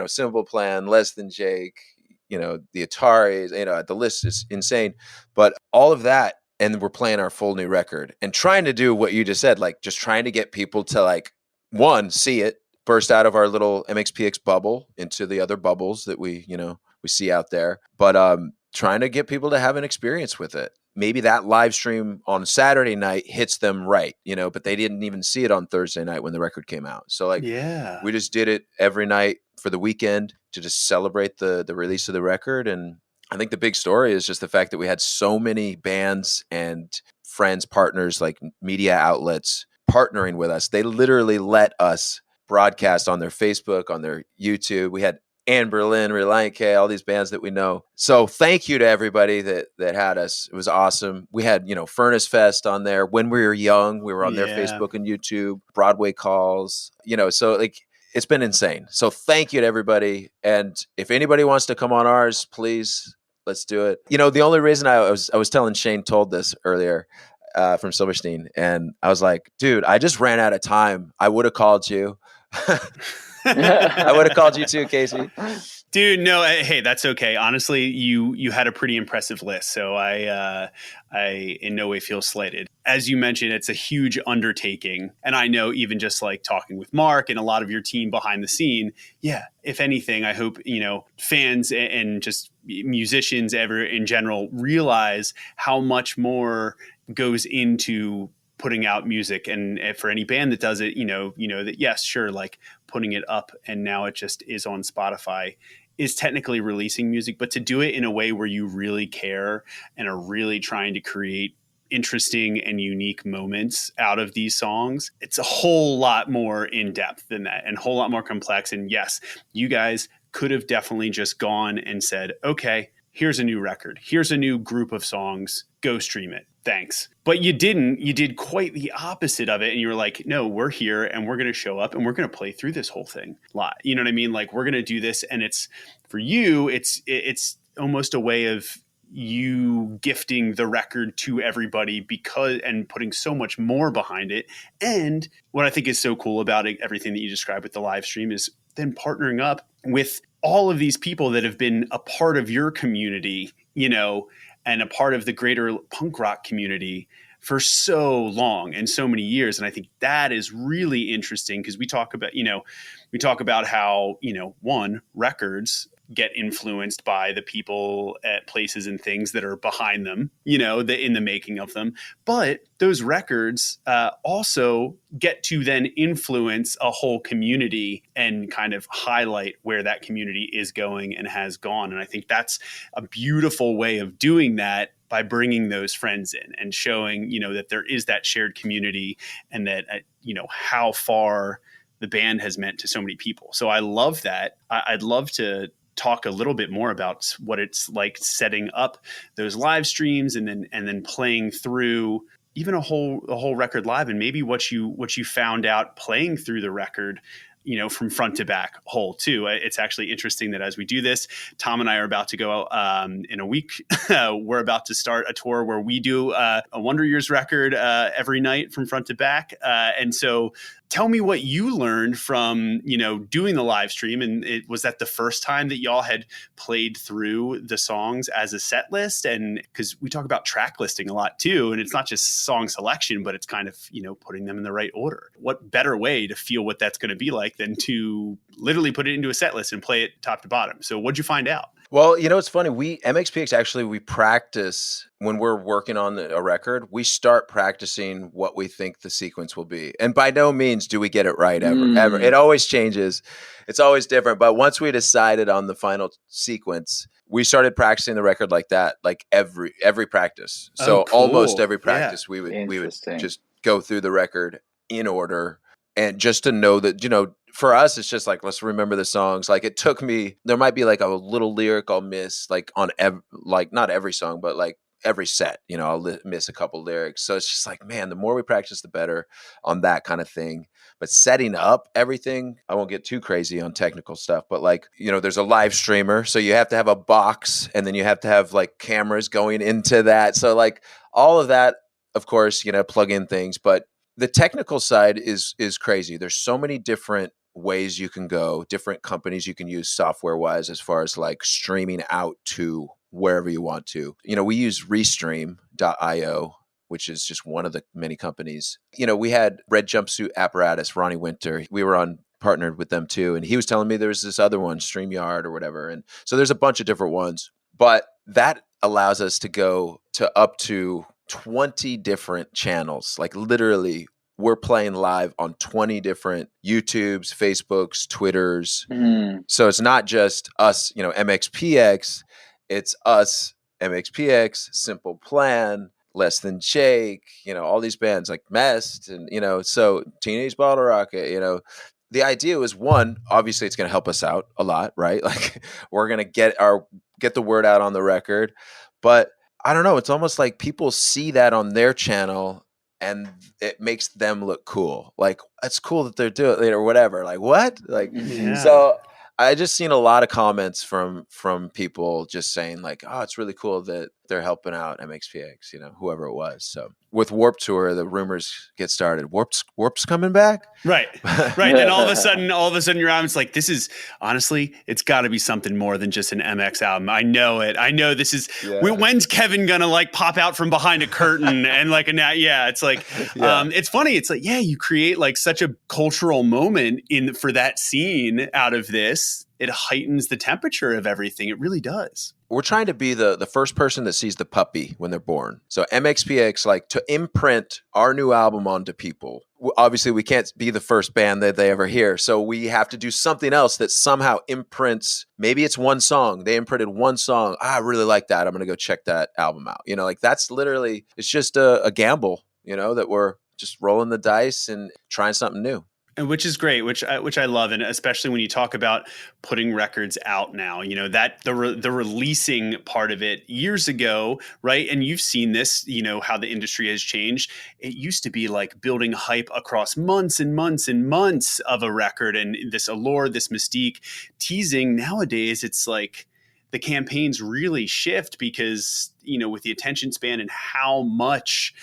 Simple Plan, Less Than Jake, the Ataris, the list is insane. But all of that, and we're playing our full new record and trying to do what you just said, like just trying to get people to like, one, see it, burst out of our little MXPX bubble into the other bubbles that we see out there. But trying to get people to have an experience with it. Maybe that live stream on Saturday night hits them right, but they didn't even see it on Thursday night when the record came out. So we just did it every night for the weekend to just celebrate the release of the record. And I think the big story is just the fact that we had so many bands and friends, partners, like media outlets partnering with us. They literally let us broadcast on their Facebook, on their YouTube. We had Anne Berlin, Reliant K, all these bands that we know. So thank you to everybody that had us. It was awesome. We had, Furnace Fest on there. When we were young, we were on their Facebook and YouTube, Broadway calls, so like it's been insane. So thank you to everybody. And if anybody wants to come on ours, please, let's do it. The only reason I was telling Shane told this earlier from Silverstein, and I was like, dude, I just ran out of time. I would have called you. I would have called you too, Casey. Dude, no, hey, that's okay. Honestly, you had a pretty impressive list, so I in no way feel slighted. As you mentioned, it's a huge undertaking, and I know even just like talking with Mark and a lot of your team behind the scene, if anything, I hope, fans and just musicians ever in general realize how much more goes into putting out music. And for any band that does it, that yes, sure, like putting it up and now it just is on Spotify is technically releasing music, but to do it in a way where you really care and are really trying to create interesting and unique moments out of these songs, it's a whole lot more in depth than that and a whole lot more complex. And yes, you guys could have definitely just gone and said, okay, here's a new record. Here's a new group of songs. Go stream it. Thanks. But you didn't. You did quite the opposite of it. And you were like, no, we're here and we're going to show up and we're going to play through this whole thing live. You know what I mean? Like, we're going to do this. And it's for you, it's almost a way of you gifting the record to everybody and putting so much more behind it. And what I think is so cool about it, everything that you described with the live stream, is then partnering up with all of these people that have been a part of your community, and a part of the greater punk rock community for so long and so many years. And I think that is really interesting because we talk about how, one, records get influenced by the people at places and things that are behind them, in the making of them. But those records also get to then influence a whole community and kind of highlight where that community is going and has gone. And I think that's a beautiful way of doing that by bringing those friends in and showing, that there is that shared community and that, how far the band has meant to so many people. So I love that. I'd love to talk a little bit more about what it's like setting up those live streams and then playing through even a whole record live, and maybe what you found out playing through the record, from front to back whole too. It's actually interesting that as we do this, Tom and I are about to go in a week. We're about to start a tour where we do a Wonder Years record every night from front to back. And so tell me what you learned from, doing the live stream. And was that the first time that y'all had played through the songs as a set list? And because we talk about track listing a lot too, and it's not just song selection, but it's kind of, putting them in the right order. What better way to feel what that's going to be like than to literally put it into a set list and play it top to bottom? So what'd you find out? Well, it's funny. MXPX, actually, we practice when we're working on a record. We start practicing what we think the sequence will be. And by no means do we get it right ever. It always changes. It's always different. But once we decided on the final sequence, we started practicing the record like that, like every practice. So cool. Almost every practice, we would just go through the record in order. And just to know that, for us, it's just like, let's remember the songs. Like, it took me, there might be like a little lyric I'll miss, like on not every song, but like every set, I'll miss a couple lyrics. So it's just like, man, the more we practice, the better on that kind of thing. But setting up everything, I won't get too crazy on technical stuff, but like, there's a live streamer. So you have to have a box, and then you have to have like cameras going into that. So like all of that, of course, plug in things, but the technical side is crazy. There's so many different ways you can go, different companies you can use software wise, as far as like streaming out to wherever you want to. We use Restream.io, which is just one of the many companies. We had Red Jumpsuit Apparatus, Ronnie Winter. We were partnered with them too. And he was telling me there was this other one, StreamYard or whatever. And so there's a bunch of different ones, but that allows us to go to up to 20 different channels. Like literally, we're playing live on 20 different YouTubes, Facebooks, Twitters. So it's not just us, MXPX. It's us, MXPX, Simple Plan, Less Than Shake, all these bands like Mest, and, so Teenage Bottle Rocket, the idea was, one, obviously it's going to help us out a lot, right? Like we're going to get the word out on the record, but I don't know. It's almost like people see that on their channel and it makes them look cool. Like, it's cool that they're doing it or whatever. Like, what? Like, So I just seen a lot of comments from people just saying like, oh, it's really cool that they're helping out MXPX, whoever it was. So with Warped Tour, the rumors get started. Warp's coming back. Right. Then all of a sudden your album's like, this is honestly, it's got to be something more than just an MX album. I know it. I know this is, when's Kevin gonna like pop out from behind a curtain and like it's like, it's funny. It's like, you create like such a cultural moment for that scene out of this. It heightens the temperature of everything. It really does. We're trying to be the first person that sees the puppy when they're born. So MXPX, like, to imprint our new album onto people. Obviously, we can't be the first band that they ever hear. So we have to do something else that somehow imprints. Maybe it's one song. They imprinted one song. I really like that. I'm going to go check that album out. Like that's literally, it's just a gamble, that we're just rolling the dice and trying something new. And which is great, which I love, and especially when you talk about putting records out now, that the releasing part of it years ago, right? And you've seen this, how the industry has changed. It used to be like building hype across months and months and months of a record, and this allure, this mystique, teasing. Nowadays, it's like the campaigns really shift because with the attention span and how much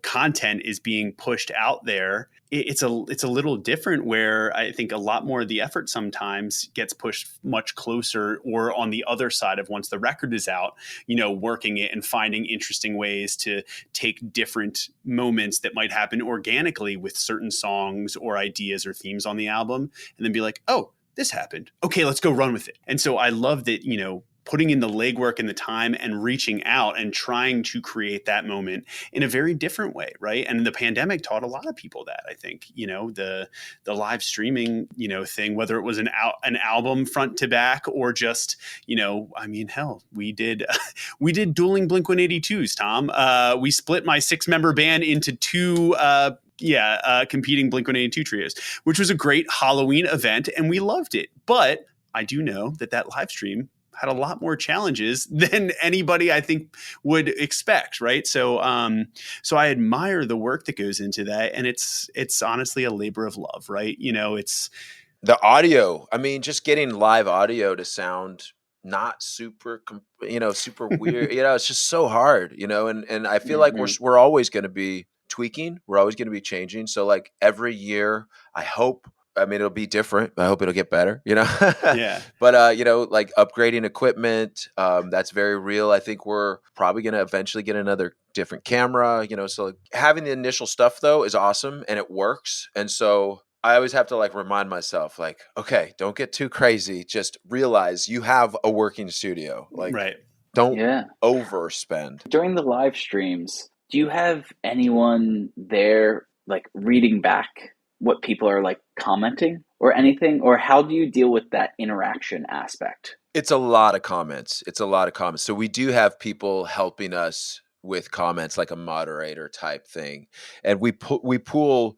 content is being pushed out there. It's a little different, where I think a lot more of the effort sometimes gets pushed much closer or on the other side of once the record is out, working it and finding interesting ways to take different moments that might happen organically with certain songs or ideas or themes on the album and then be like, oh, this happened. Okay, let's go run with it. And so I love that, putting in the legwork and the time and reaching out and trying to create that moment in a very different way, right? And the pandemic taught a lot of people that, I think, the live streaming, thing, whether it was an album front to back or just, hell, we did dueling Blink-182s, Tom. We split my 6-member band into two competing Blink-182 trios, which was a great Halloween event, and we loved it. But I do know that live stream had a lot more challenges than anybody I think would expect, right? So so I admire the work that goes into that, and it's honestly a labor of love, right? It's the audio. I mean, just getting live audio to sound not super super weird. It's just so hard, and I feel like we're always going to be tweaking. We're always going to be changing. So like every year, it'll be different. I hope it'll get better, Yeah. But, like upgrading equipment, that's very real. I think we're probably going to eventually get another different camera, so like, having the initial stuff though is awesome and it works. And so I always have to like remind myself like, okay, don't get too crazy. Just realize you have a working studio. Like, Right. don't Yeah. overspend. During the live streams, do you have anyone there like reading back what people are like commenting or anything? Or how do you deal with that interaction aspect? It's a lot of comments. So we do have people helping us with comments, like a moderator type thing. And we pool,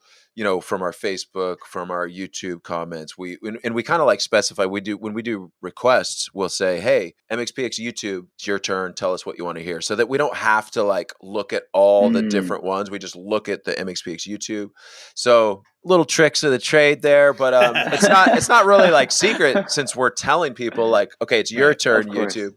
from our Facebook, from our YouTube comments. We kind of like specify, when we do requests, we'll say, hey, MXPX YouTube, it's your turn. Tell us what you want to hear, so that we don't have to like look at all the different ones. We just look at the MXPX YouTube. So little tricks of the trade there, but it's not really like secret, since we're telling people like, okay, it's your turn, YouTube.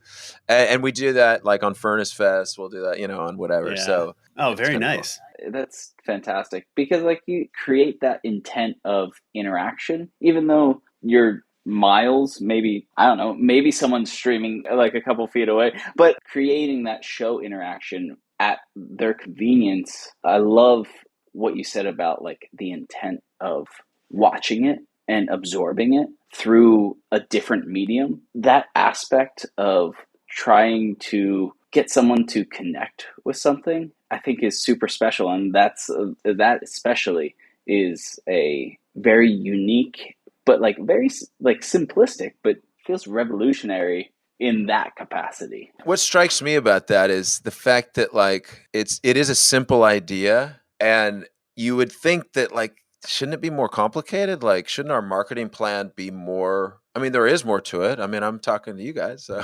And we do that like on Furnace Fest. We'll do that, on whatever. Yeah. So very nice. Cool. That's fantastic, because like you create that intent of interaction, even though you're miles, maybe, I don't know, maybe someone's streaming like a couple feet away, but creating that show interaction at their convenience. I love what you said about like the intent of watching it and absorbing it through a different medium. That aspect of trying to get someone to connect with something, I think, is super special. And that especially is a very unique, but like very like simplistic, but feels revolutionary in that capacity. What strikes me about that is the fact that like it is a simple idea, and you would think that like, shouldn't it be more complicated? Like, shouldn't our marketing plan be more? I mean, there is more to it. I mean, I'm talking to you guys. So.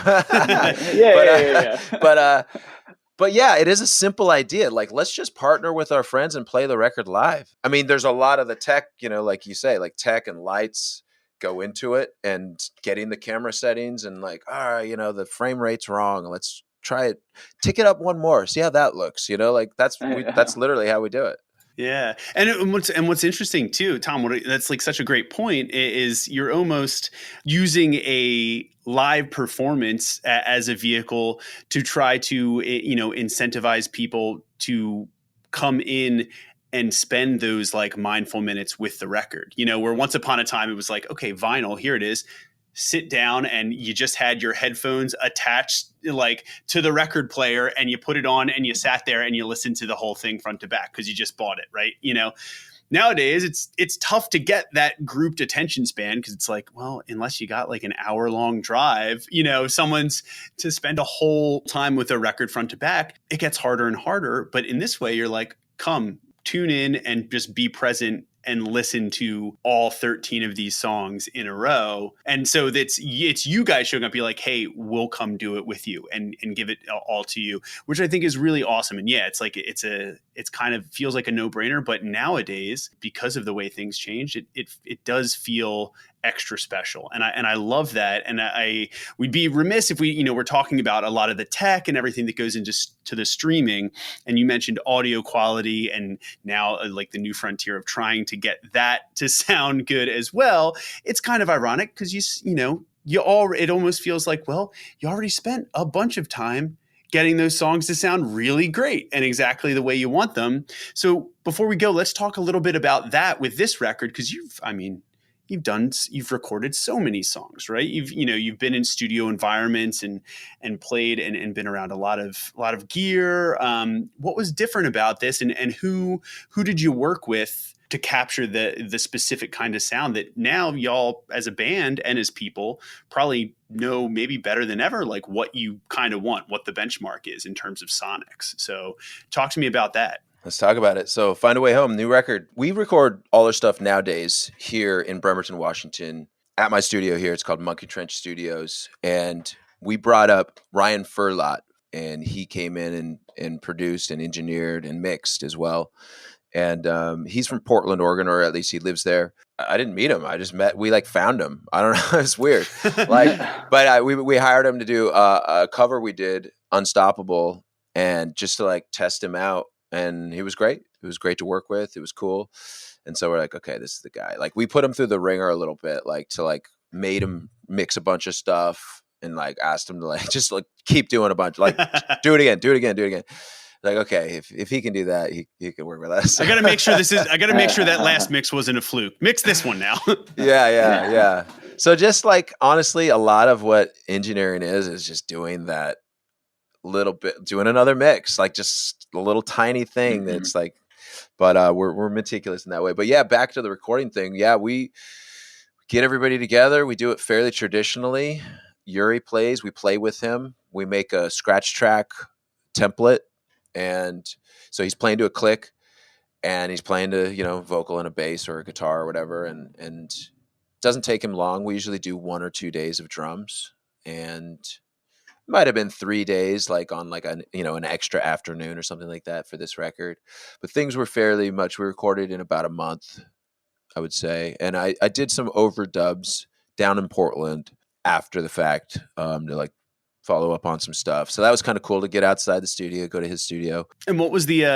Yeah. But yeah, it is a simple idea. Like, let's just partner with our friends and play the record live. I mean, there's a lot of the tech, like you say, like tech and lights go into it, and getting the camera settings and like, all right, the frame rate's wrong. Let's try it. Tick it up one more. See how that looks. Like that's literally how we do it. Yeah. And what's interesting too, Tom, that's like such a great point, is you're almost using a live performance as a vehicle to try to, incentivize people to come in and spend those like mindful minutes with the record, where once upon a time it was like, okay, vinyl, here it is. Sit down and you just had your headphones attached like to the record player, and you put it on and you sat there and you listened to the whole thing front to back because you just bought it, right? Nowadays it's tough to get that grouped attention span, because it's like, well, unless you got like an hour-long drive, someone's to spend a whole time with a record front to back, it gets harder and harder. But in this way, you're like, come, tune in and just be present and listen to all 13 of these songs in a row. And so it's you guys showing up, be like, hey, we'll come do it with you and give it all to you, which I think is really awesome. And yeah, it's like, it's kind of feels like a no-brainer, but nowadays, because of the way things changed, it does feel extra special. And I love that. And we'd be remiss if we're talking about a lot of the tech and everything that goes into the streaming. And you mentioned audio quality, and now like the new frontier of trying to get that to sound good as well. It's kind of ironic, because it almost feels like, well, you already spent a bunch of time getting those songs to sound really great and exactly the way you want them. So before we go, let's talk a little bit about that with this record, because you've recorded so many songs, right? You've been in studio environments and played and been around a lot of gear. What was different about this, and who did you work with to capture the specific kind of sound that now y'all as a band and as people probably know maybe better than ever, like what you kind of want, what the benchmark is in terms of sonics. So talk to me about that. Let's talk about it. So Find a Way Home, new record. We record all our stuff nowadays here in Bremerton, Washington, at my studio here. It's called Monkey Trench Studios. And we brought up Ryan Furlot, and he came in and produced and engineered and mixed as well. And he's from Portland, Oregon, or at least he lives there. I didn't meet him. We like found him. I don't know. It's weird. But we hired him to do a cover we did, Unstoppable, and just to like test him out. and he was great. It was great to work with. It was cool. And so we're like, okay, this is the guy. Like we put him through the ringer a little bit, like to like made him mix a bunch of stuff and like asked him to like just like keep doing a bunch, like do it again. Like, okay, if he can do that, he can work with us. I got to make sure that last mix wasn't a fluke. Mix this one now. Yeah. So just like, honestly, a lot of what engineering is just doing that little bit, doing another mix, like just a little tiny thing that's like, but we're meticulous in that way. But yeah, back to the recording thing. Yeah, we get everybody together. We do it fairly traditionally. Yuri plays, we play with him. We make a scratch track template. And so he's playing to a click and he's playing to, vocal and a bass or a guitar or whatever. And it doesn't take him long. We usually do 1 or 2 days of drums, and might have been 3 days, like on like an extra afternoon or something like that for this record. But things were fairly much, we recorded in about a month, I would say. And I did some overdubs down in Portland after the fact, to like follow up on some stuff. So that was kind of cool to get outside the studio, go to his studio. And what was the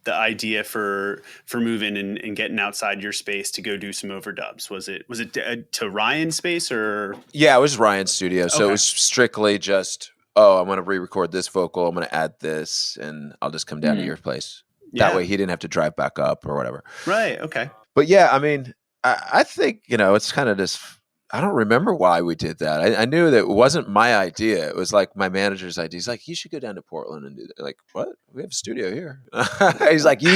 idea for moving and getting outside your space to go do some overdubs? Was it to Ryan's space or? Yeah, it was Ryan's studio. So It was strictly just, I'm going to re-record this vocal. I'm going to add this, and I'll just come down to your place. Yeah. That way he didn't have to drive back up or whatever. Right. Okay. But yeah, I mean, I think, it's kind of just, I don't remember why we did that. I knew that it wasn't my idea. It was like my manager's idea. He's like, you should go down to Portland and do that. Like, what? We have a studio here. He's like, you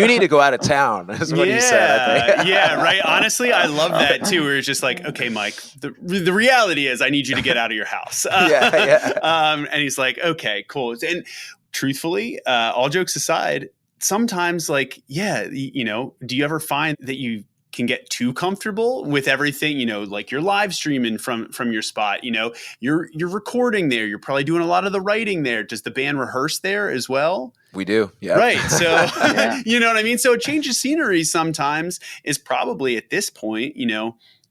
need to go out of town. That's what he said, I think. Yeah, right. Honestly, I love that too. Where it's just like, okay, Mike, the reality is I need you to get out of your house. And he's like, okay, cool. And truthfully, all jokes aside, sometimes like, do you ever find that you can get too comfortable with everything, like you're live streaming from your spot, you're recording there. You're probably doing a lot of the writing there. Does the band rehearse there as well? We do. Yeah. Right. So, you know what I mean? So a change of scenery sometimes is probably at this point,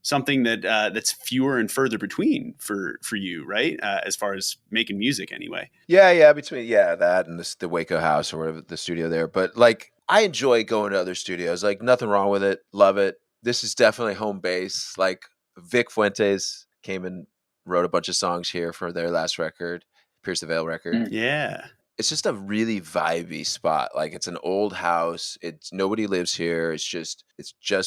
something that's fewer and further between for you, right? As far as making music anyway. Yeah. Between that and the Waco house or whatever, the studio there. But like, I enjoy going to other studios. Like, nothing wrong with it. Love it. This is definitely home base. Like, Vic Fuentes came and wrote a bunch of songs here for their last record, Pierce the Veil record. Yeah. It's just a really vibey spot. Like, it's an old house. Nobody lives here. It's just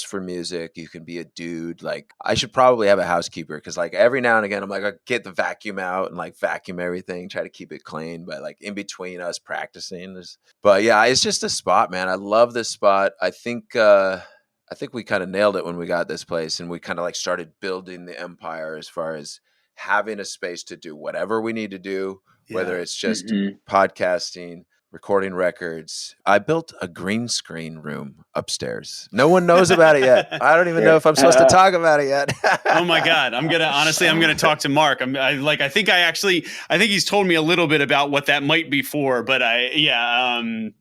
for music. You can be a dude. Like, I should probably have a housekeeper, because like every now and again I'm like, I get the vacuum out and like vacuum everything, try to keep it clean, but like in between us practicing. But yeah, it's just a spot, man. I love this spot. I think we kind of nailed it when we got this place, and we kind of like started building the empire as far as having a space to do whatever we need to do. Whether it's just podcasting, recording records. I built a green screen room upstairs. No one knows about it yet. I don't even know if I'm supposed to talk about it yet. Oh my God. I'm going to talk to Mark. I think he's told me a little bit about what that might be for, but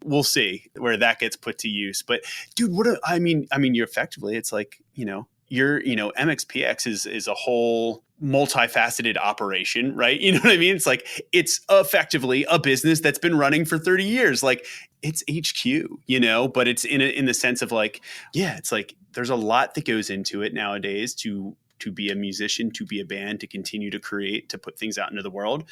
we'll see where that gets put to use. But dude, you're effectively, it's like, your MXPX is a whole multifaceted operation, right? You know what I mean? It's like, it's effectively a business that's been running for 30 years. Like, it's HQ, but it's in the sense of like, it's like there's a lot that goes into it nowadays to be a musician, to be a band, to continue to create, to put things out into the world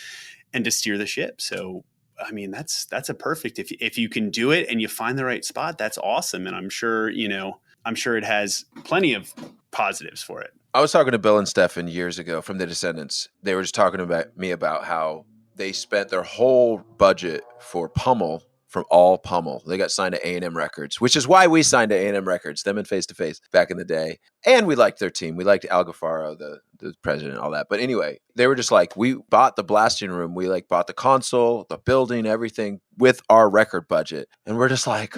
and to steer the ship. So, I mean, that's a perfect, if you can do it and you find the right spot, that's awesome. And I'm sure it has plenty of positives for it. I was talking to Bill and Stefan years ago from The Descendants. They were just talking about me about how they spent their whole budget for Pummel from all Pummel. They got signed to A&M Records, which is why we signed to A&M Records, them and Face to Face back in the day. And we liked their team. We liked Al Gafaro, the president, all that. But anyway, they were just like, we bought the blasting room. We like bought the console, the building, everything with our record budget. And we're just like...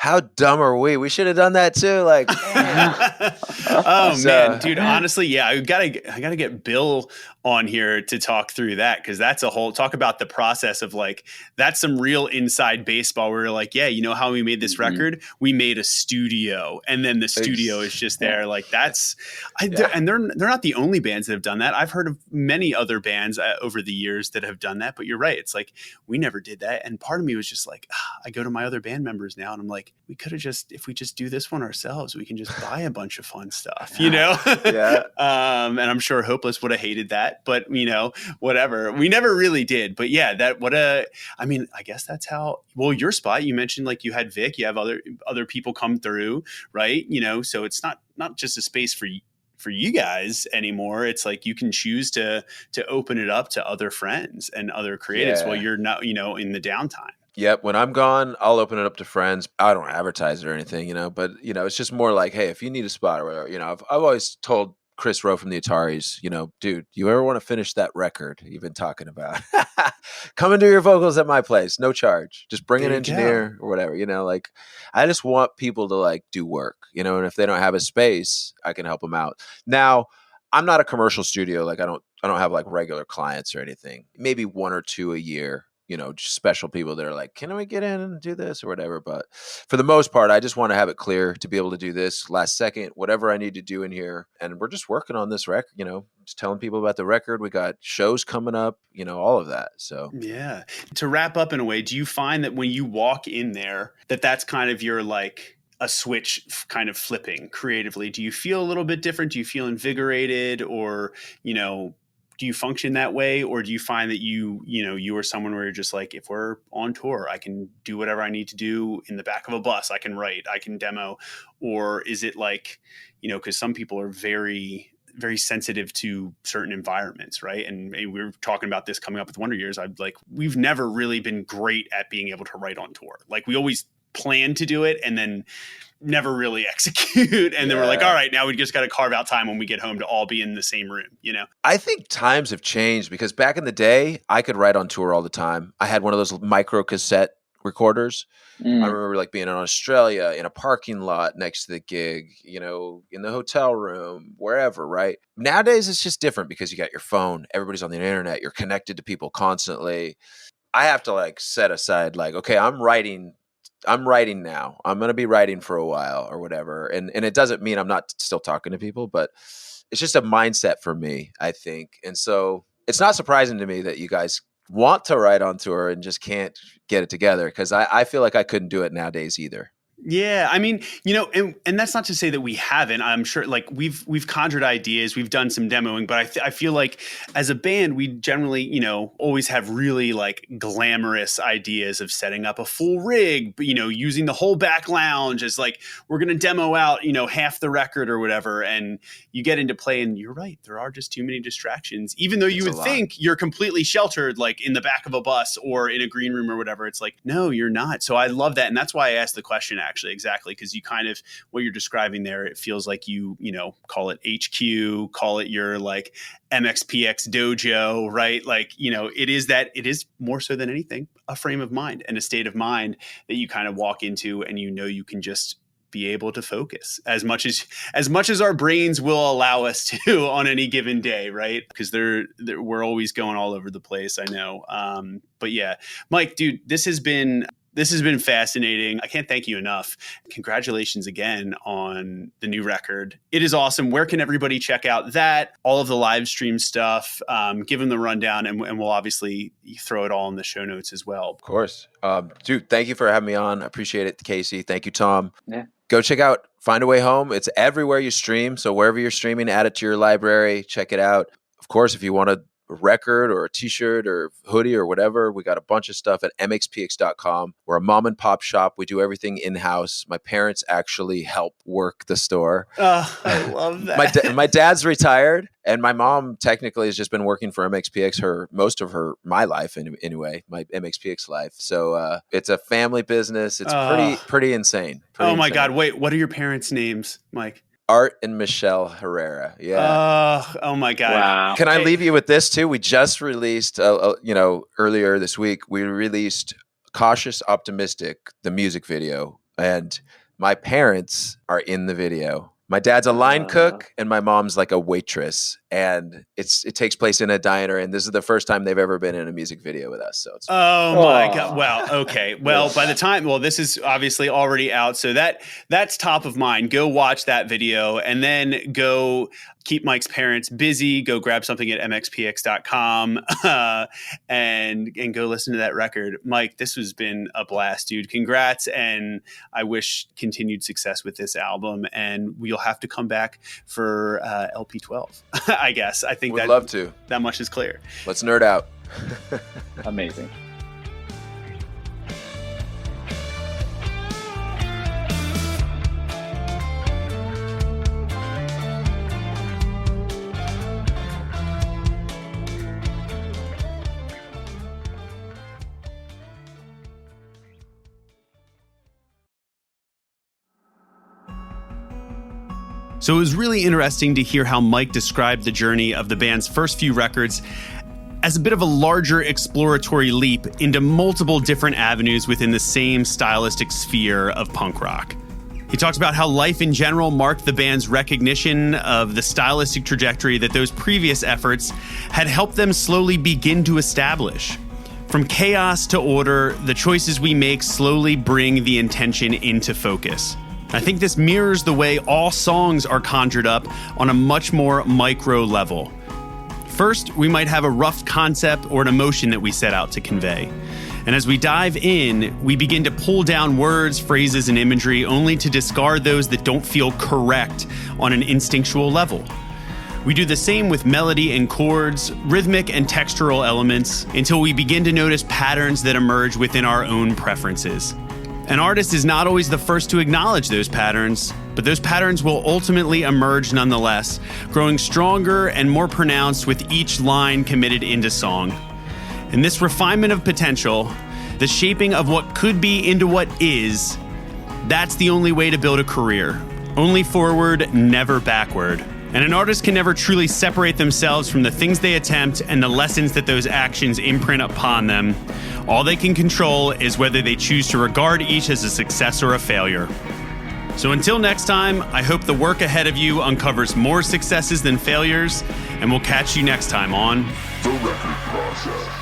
How dumb are we? We should have done that too. Like, man, dude. Honestly, I gotta get Bill on here to talk through that, because that's a whole talk about the process of like, that's some real inside baseball where you're like, yeah, you know how we made this record? We made a studio, and then the studio is just there. Like that's, and they're not the only bands that have done that. I've heard of many other bands over the years that have done that, but you're right. It's like, we never did that. And part of me was just like, I go to my other band members now and I'm like, we could have just, if we just do this one ourselves, we can just buy a bunch of fun stuff, you know? And I'm sure Hopeless would have hated that, but you know, whatever. We never really did. But yeah, I mean, I guess that's how, well, your spot, you mentioned like you had Vic, you have other people come through, right? You know, so it's not just a space for you guys anymore. It's like you can choose to open it up to other friends and other creatives while you're not, you know, in the downtime. Yep. When I'm gone, I'll open it up to friends. I don't advertise it or anything, you know, but you know, it's just more like, hey, if you need a spot or whatever, you know, I've always told Chris Rowe from the Ataris, you know, dude, you ever want to finish that record you've been talking about? Come and do your vocals at my place, no charge. Just bring an engineer or whatever, you know, like I just want people to like do work, you know, and if they don't have a space, I can help them out. Now, I'm not a commercial studio. Like I don't have like regular clients or anything. Maybe one or two a year, you know, just special people that are like, can we get in and do this or whatever? But for the most part, I just want to have it clear to be able to do this last second, whatever I need to do in here. And we're just working on this record, you know, just telling people about the record. We got shows coming up, you know, all of that. So yeah. To wrap up in a way, do you find that when you walk in there, that's kind of your like a switch kind of flipping creatively? Do you feel a little bit different? Do you feel invigorated, or, you know, do you function that way? Or do you find that you are someone where you're just like, if we're on tour, I can do whatever I need to do in the back of a bus, I can write, I can demo? Or is it like, you know, because some people are very, very sensitive to certain environments, right? And we were talking about this coming up with Wonder Years. We've never really been great at being able to write on tour. Like we always plan to do it and then never really execute. And then we're like, all right, now we just got to carve out time when we get home to all be in the same room, you know? I think times have changed because back in the day, I could write on tour all the time. I had one of those micro cassette recorders. I remember like being in Australia in a parking lot next to the gig, you know, in the hotel room, wherever, right? Nowadays, it's just different because you got your phone. Everybody's on the internet. You're connected to people constantly. I have to like set aside like, okay, I'm writing now. I'm going to be writing for a while or whatever. And it doesn't mean I'm not still talking to people, but it's just a mindset for me, I think. And so it's not surprising to me that you guys want to write on tour and just can't get it together, because I feel like I couldn't do it nowadays either. Yeah, I mean, you know, and that's not to say that we haven't. I'm sure, like we've conjured ideas, we've done some demoing, but I feel like as a band, we generally, you know, always have really like glamorous ideas of setting up a full rig, but, you know, using the whole back lounge as like we're going to demo out, you know, half the record or whatever, and you get into play, and you're right, there are just too many distractions. Even though you would think you're completely sheltered, like in the back of a bus or in a green room or whatever, it's like no, you're not. So I love that, and that's why I asked the question. Actually, exactly, because you kind of, what you're describing there, it feels like you know, call it HQ, call it your like MXPX dojo, right? Like, you know, it is more so than anything a frame of mind and a state of mind that you kind of walk into, and you know you can just be able to focus as much as our brains will allow us to on any given day, right? Because we're always going all over the place, I know. But yeah, Mike, dude, this has been fascinating. I can't thank you enough. Congratulations again on the new record. It is awesome. Where can everybody check out that? All of the live stream stuff. Give them the rundown, and we'll obviously throw it all in the show notes as well. Of course. Dude, thank you for having me on. I appreciate it, Casey. Thank you, Tom. Yeah. Go check out Find a Way Home. It's everywhere you stream. So wherever you're streaming, add it to your library. Check it out. Of course, if you want a record or a t-shirt or hoodie or whatever, we got a bunch of stuff at MXPX.com. We're a mom and pop shop. We do everything in-house. My parents actually help work the store. Oh, I love that. My dad's retired, and my mom technically has just been working for MXPX most of my life anyway, my MXPX life. So it's a family business. It's pretty insane. Oh my God. Wait, what are your parents' names, Mike? Art and Michelle Herrera. Yeah. Oh my God. Wow. Can I leave you with this too? We just released, earlier this week, we released Cautious Optimistic, the music video. And my parents are in the video. My dad's a line cook and my mom's like a waitress. and it takes place in a diner, and this is the first time they've ever been in a music video with us. So it's oh my God. Well, okay. Well, by the time, this is obviously already out. So that's top of mind. Go watch that video and then go keep Mike's parents busy. Go grab something at MXPX.com and go listen to that record. Mike, this has been a blast, dude. Congrats. And I wish continued success with this album. And we'll have to come back for LP 12, I guess. I think we'd love to. That much is clear. Let's nerd out. Amazing. So it was really interesting to hear how Mike described the journey of the band's first few records as a bit of a larger exploratory leap into multiple different avenues within the same stylistic sphere of punk rock. He talks about how life in general marked the band's recognition of the stylistic trajectory that those previous efforts had helped them slowly begin to establish. From chaos to order, the choices we make slowly bring the intention into focus. I think this mirrors the way all songs are conjured up on a much more micro level. First, we might have a rough concept or an emotion that we set out to convey. And as we dive in, we begin to pull down words, phrases, and imagery only to discard those that don't feel correct on an instinctual level. We do the same with melody and chords, rhythmic and textural elements, until we begin to notice patterns that emerge within our own preferences. An artist is not always the first to acknowledge those patterns, but those patterns will ultimately emerge nonetheless, growing stronger and more pronounced with each line committed into song. And this refinement of potential, the shaping of what could be into what is, that's the only way to build a career. Only forward, never backward. And an artist can never truly separate themselves from the things they attempt and the lessons that those actions imprint upon them. All they can control is whether they choose to regard each as a success or a failure. So until next time, I hope the work ahead of you uncovers more successes than failures, and we'll catch you next time on The Record Process.